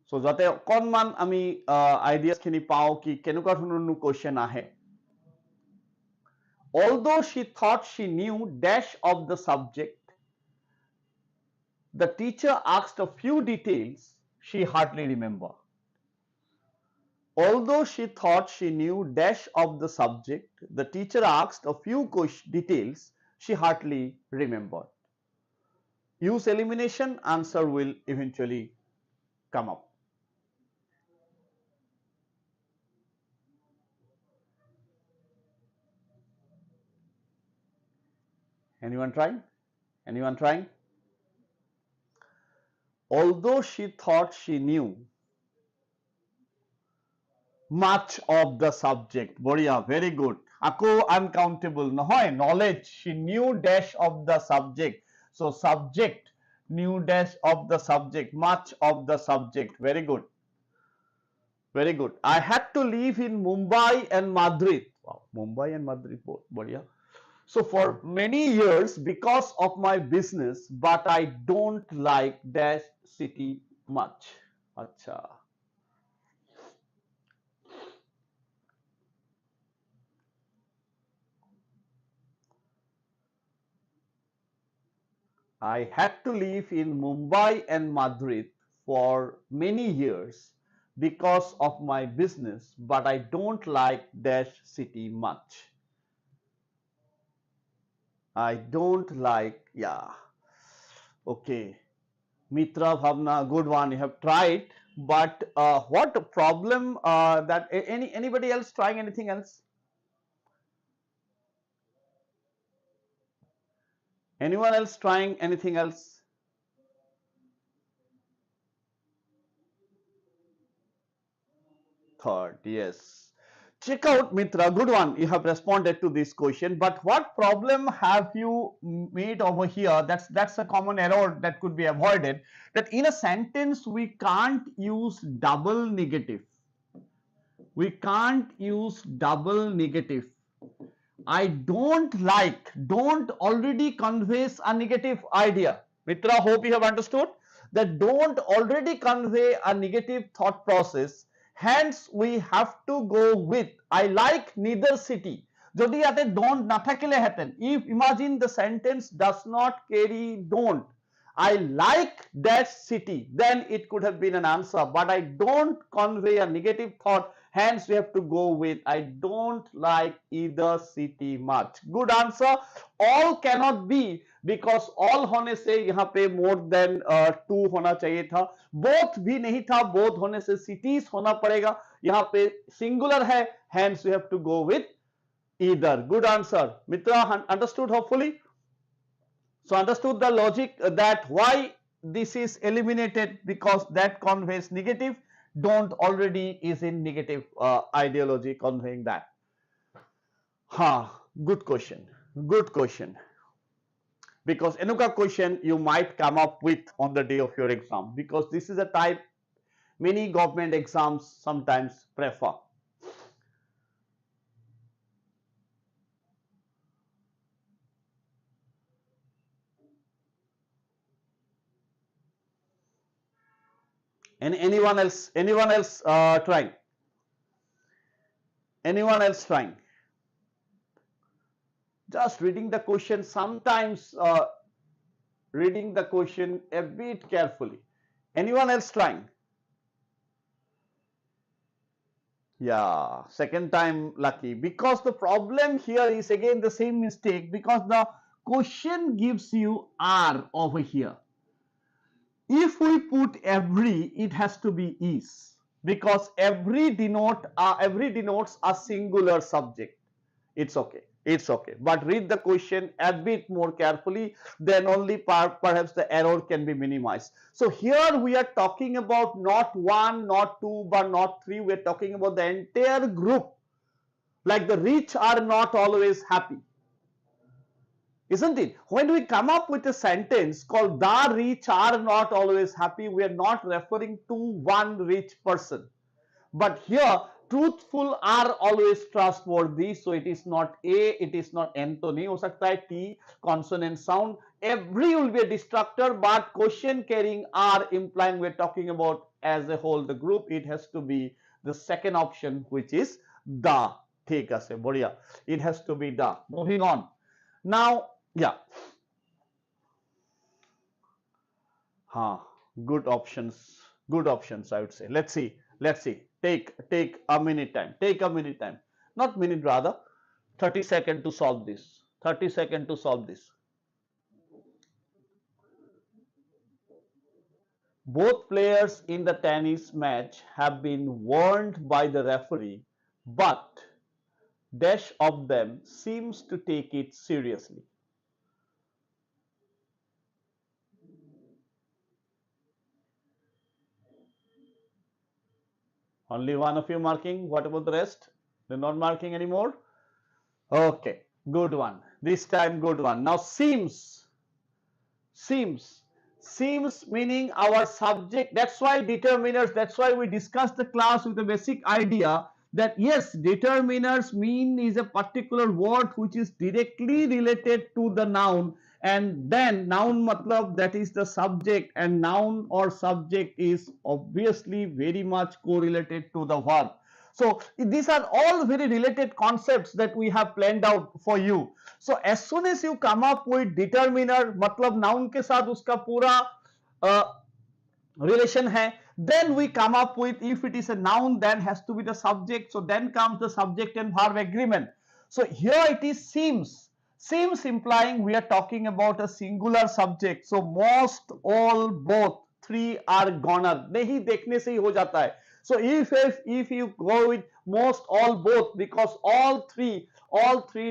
সো যাতে অকনমান আমি আইডিয়াস খিনি পাও কি কেনেকুৱা ধৰণৰ কোৱেশ্চন আহে although she thought she knew dash of the subject the teacher asked a few details she hardly remembered. Although she thought she knew dash of the subject, the teacher asked a few details she hardly remembered. Use elimination, answer will eventually come up. Anyone trying? Anyone trying? Although she thought she knew much of the subject. Boria, very good. Ako uncountable. Nohoy, knowledge. She knew dash of the subject. So subject, knew dash of the subject, much of the subject. Very good. Very good. I had to live in Mumbai and Madrid. Wow, Mumbai and Madrid both. Boria. So for many years because of my business, but I don't like dash city much. Acha. I had to live in Mumbai and Madrid for many years because of my business, but I don't like dash city much. I don't like, yeah. Okay. Mitra Bhavna, good one. You have tried, but what problem that anybody else trying anything else? Anyone else trying anything else? Third, yes. Check out Mitra, good one. You have responded to this question, but what problem have you made over here? That's a common error that could be avoided. That in a sentence we can't use double negative. We can't use double negative. I don't like, don't already conveys a negative idea. Mitra, hope you have understood that don't already convey a negative thought process. Hence, we have to go with I like neither city. যদি ইয়াতে don't নাথাকিলে হেতেন, if imagine the sentence does not carry don't, I like that city, then it could have been an answer, but I don't convey a negative thought. Hence, we have to go with I don't like either city much. Good answer. All cannot be because all होने से यहाँ पे more than two होना चाहिए था. Both भी नहीं था. Both होने से cities होना पड़ेगा. यहाँ पे singular है. Hence, we have to go with either. Good answer. Mitra, understood hopefully? So understood the logic that why this is eliminated because that conveys negative. Don't already is in negative ideology conveying that. Good question. Good question. Because enuka question you might come up with on the day of your exam, because this is a type many government exams sometimes prefer. And anyone else trying? Anyone else trying? Just reading the question, sometimes reading the question a bit carefully. Anyone else trying? Yeah, second time lucky, because the problem here is again the same mistake, because the question gives you are over here. If we put every, it has to be is, because every denotes a singular subject. It's okay, it's okay, but read the question a bit more carefully, then only perhaps the error can be minimized. So here we are talking about not one, not two, but not three. We're talking about the entire group. Like the rich are not always happy, isn't it? When we come up with a sentence called the rich are not always happy, we are not referring to one rich person. But here, truthful are always trustworthy. So it is not A, it is not Anthony. हो सकता है T, consonant sound. Every will be a destructor, but question carrying are implying we're talking about as a whole the group. It has to be the second option, which is the. ठीक है, बढ़िया. It has to be the. Moving on. Now, yeah. Huh, good options. Good options, I would say. Let's see. Let's see. Take a minute time. Take a minute time. Not minute, rather 30 seconds to solve this. 30 seconds to solve this. Both players in the tennis match have been warned by the referee, but dash of them seems to take it seriously. Only one of you marking. What about the rest? They're not marking anymore. Okay, good one. This time, good one. Now, seems meaning our subject. That's why determiners, that's why we discussed the class with a basic idea that yes, determiners mean is a particular word which is directly related to the noun, and then noun matlab that is the subject, and noun or subject is obviously very much correlated to the verb. So these are all very related concepts that we have planned out for you. So as soon as you come up with determiner, मतलब noun के साथ उसका पूरा relation है, then we come up with, if it is a noun, then has to be the subject. So then comes the subject and verb agreement. So here it is seems implying we are talking about a singular subject. So most, all, both, three are gonna, नहीं देखने से ही हो जाता है. So if you go with most, all, both, because all three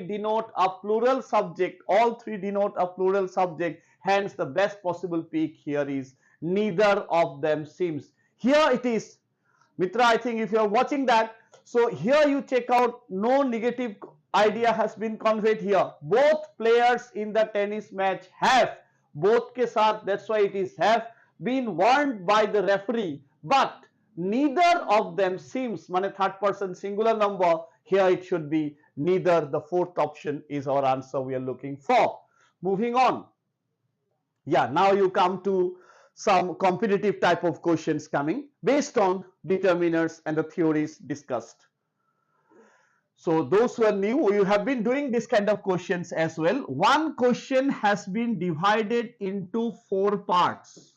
denote a plural subject, all three denote a plural subject, hence the best possible pick here is neither of them seems. Here it is, Mitra, I think if you are watching that, so here you check out, no negative idea has been conveyed here. Both players in the tennis match have, both ke saath, that's why it is have, been warned by the referee, but neither of them seems, mane third person singular number, here it should be neither. The fourth option is our answer we are looking for. Moving on. Yeah, now you come to some competitive type of questions coming based on determiners and the theories discussed. So those who are new, you have been doing this kind of questions as well. One question has been divided into 4 parts.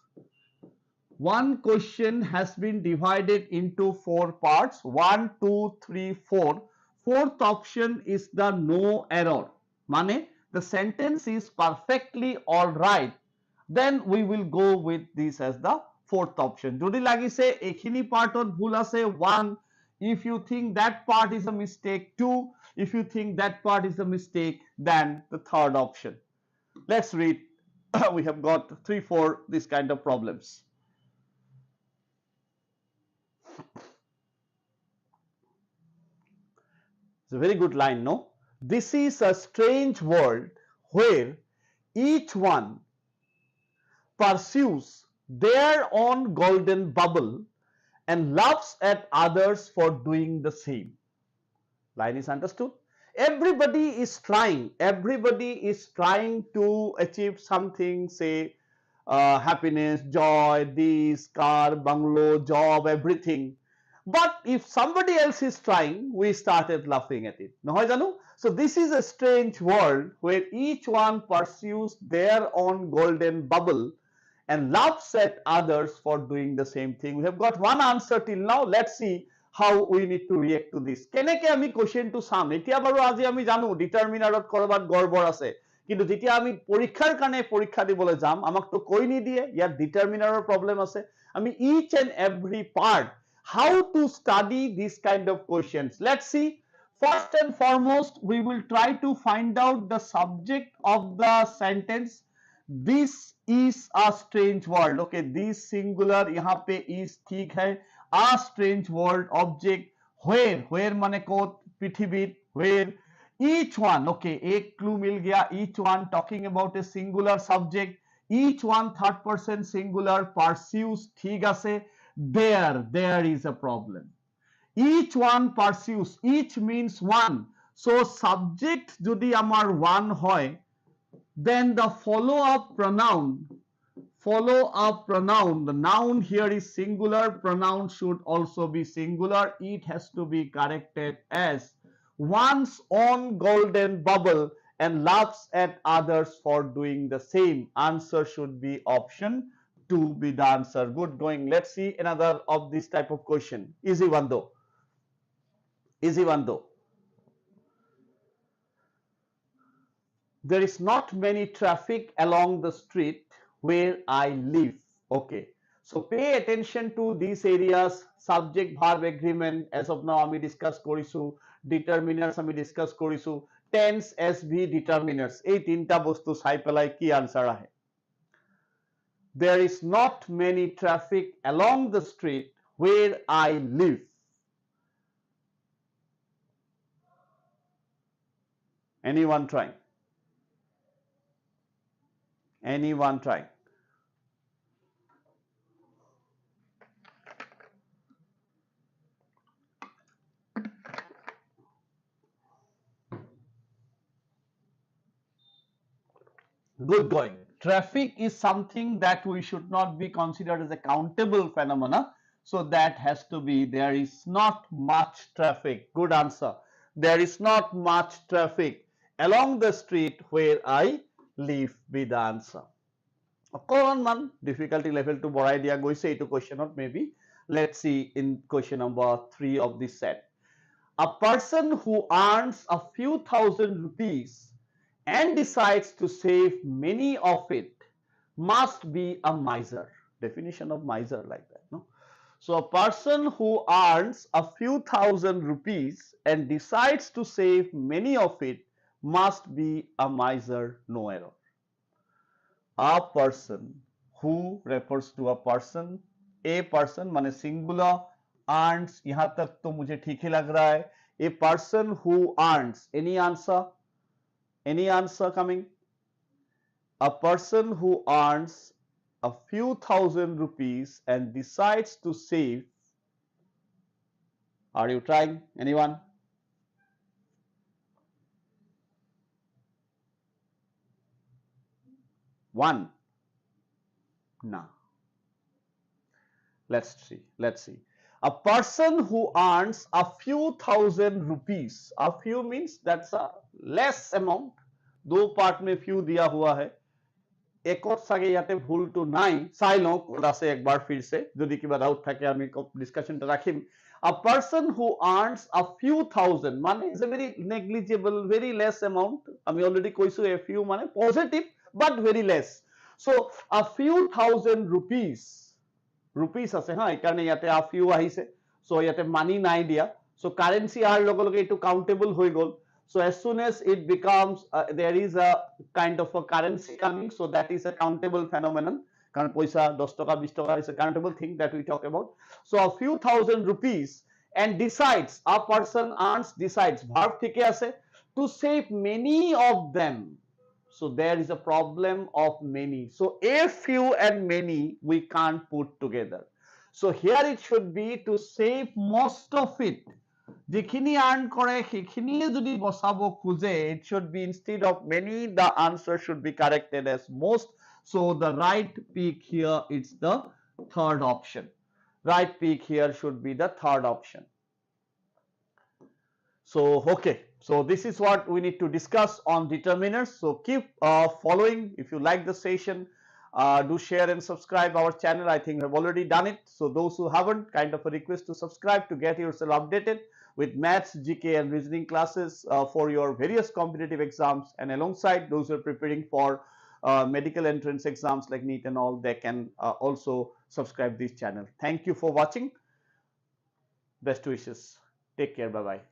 One question has been divided into 4 parts. 1, 2, 3, 4. Fourth option is the no error. Mane, the sentence is perfectly all right. Then we will go with this as the fourth option. Jodi lagi se ekhini part on bhul ase 1. If you think that part is a mistake, 2. If you think that part is a mistake, then the third option. Let's read. We have got 3, 4 this kind of problems. It's a very good line, no? This is a strange world where each one pursues their own golden bubble and laughs at others for doing the same. Line is understood? Everybody is trying to achieve something, say happiness, joy, this, car, bungalow, job, everything. But if somebody else is trying, we started laughing at it. নহয় জানো? So this is a strange world where each one pursues their own golden bubble and laughs at others for doing the same thing. We have got one answer till now. Let's see how we need to react to this. কেনেকে আমি কোৱেশ্চনটো চাম? এতিয়া বাৰু আজি আমি জানো ডিটাৰমিনাৰত কৰবাত গড়বড় আছে, কিন্তু যেতিয়া আমি পৰীক্ষাৰ কাৰণে পৰীক্ষা দিবলৈ যাম, আমাকতো কৈ নিদিয়ে ইয়াত ডিটাৰমিনাৰৰ প্ৰব্লেম আছে। আমি each and every part how to study this kind of questions. Let's see. First and foremost, we will try to find out the subject of the sentence. This is a strange world. Okay, this singular यहाँ पे is ठीक है. A strange world object where माने कोट पृथ्वीत where each one, okay, एक clue मिल गया. Each one talking about a singular subject. Each one third person singular pursues ठीक আছে. There is a problem. Each one pursues. Each means one. So subject যদি আমার one হয়, then the follow-up pronoun, the noun here is singular, pronoun should also be singular. It has to be corrected as one's own golden bubble and laughs at others for doing the same. Answer should be option 2 be the answer. Good going. Let's see another of this type of question. Easy one though. There is not many traffic along the street where I live. Okay, so pay attention to these areas. Subject verb agreement as of now আমি discuss কৰিছো, determiners আমি discuss কৰিছো, tense SB determiners এই তিনটা বস্তু চাই পেলাই কি আনসার আহে? There is not many traffic along the street where I live. Anyone trying? Good going. Traffic is something that we should not be considered as a countable phenomena. So that has to be there is not much traffic. Good answer. There is not much traffic along the street where I live be the answer. অকণমান difficulty level to বঢ়াই দিয়া গৈছে এইটো questionত maybe. Let's see in question number 3 of this set. A person who earns a few thousand rupees and decides to save many of it must be a miser. Definition of miser like that, no? So a person who earns a few thousand rupees and decides to save many of it must be a miser. No error. A person who refers to a person माने singular, earns, यहाँ तक तो मुझे ठीक ही लग रहा है. A person who earns, any answer coming? A person who earns a few thousand rupees and decides to save. Are you trying? Anyone? One? No. Let's see. A person who earns a few thousand rupees. A few means that's a less amount. दो part में few दिया हुआ है. একত সাগে ইয়াতে ভুলটো নাই, চাই লওঁ ক'ত আছে একবাৰ फिर से, যদি কিবা ডাউট থাকে আমি ডিসকাশনটা রাখিম. A person who earns a few thousand মানে is a very negligible, very less amount. আমি অলরেডি কৈছো a few মানে positive but very less. So a few thousand rupees আছে হা, এইকাৰণে ইয়াতে a few আহিছে. So ইয়াতে মানি নাই দিয়া. So কারেন্সি আৰ লগে লগে এইটো কাউন্টেবল হৈ গ'ল. So as soon as it becomes there is a kind of a currency coming, so that is a countable phenomenon. কারণ পয়সা 10 টাকা 20 টাকা is a countable thing that we talk about. So a few thousand rupees and decides, a person earns, decides, verb ঠিকই আছে, to save many of them. So there is a problem of many. So a few and many we can't put together. So here it should be to save most of it. যিখিনি earn করে সেখিনিয়ে যদি বসাব খুঁজে, it should be instead of many, the answer should be corrected as most. So the right pick here is the third option. Right pick here should be the third option. So okay, so this is what we need to discuss on determiners. So keep following. If you like the session, do share and subscribe our channel. I think I've already done it. So those who haven't, kind of a request to subscribe to get yourself updated with maths, GK and reasoning classes for your various competitive exams, and alongside those who are preparing for medical entrance exams like NEET and all, they can also subscribe this channel. Thank you for watching. Best wishes. Take care. Bye bye.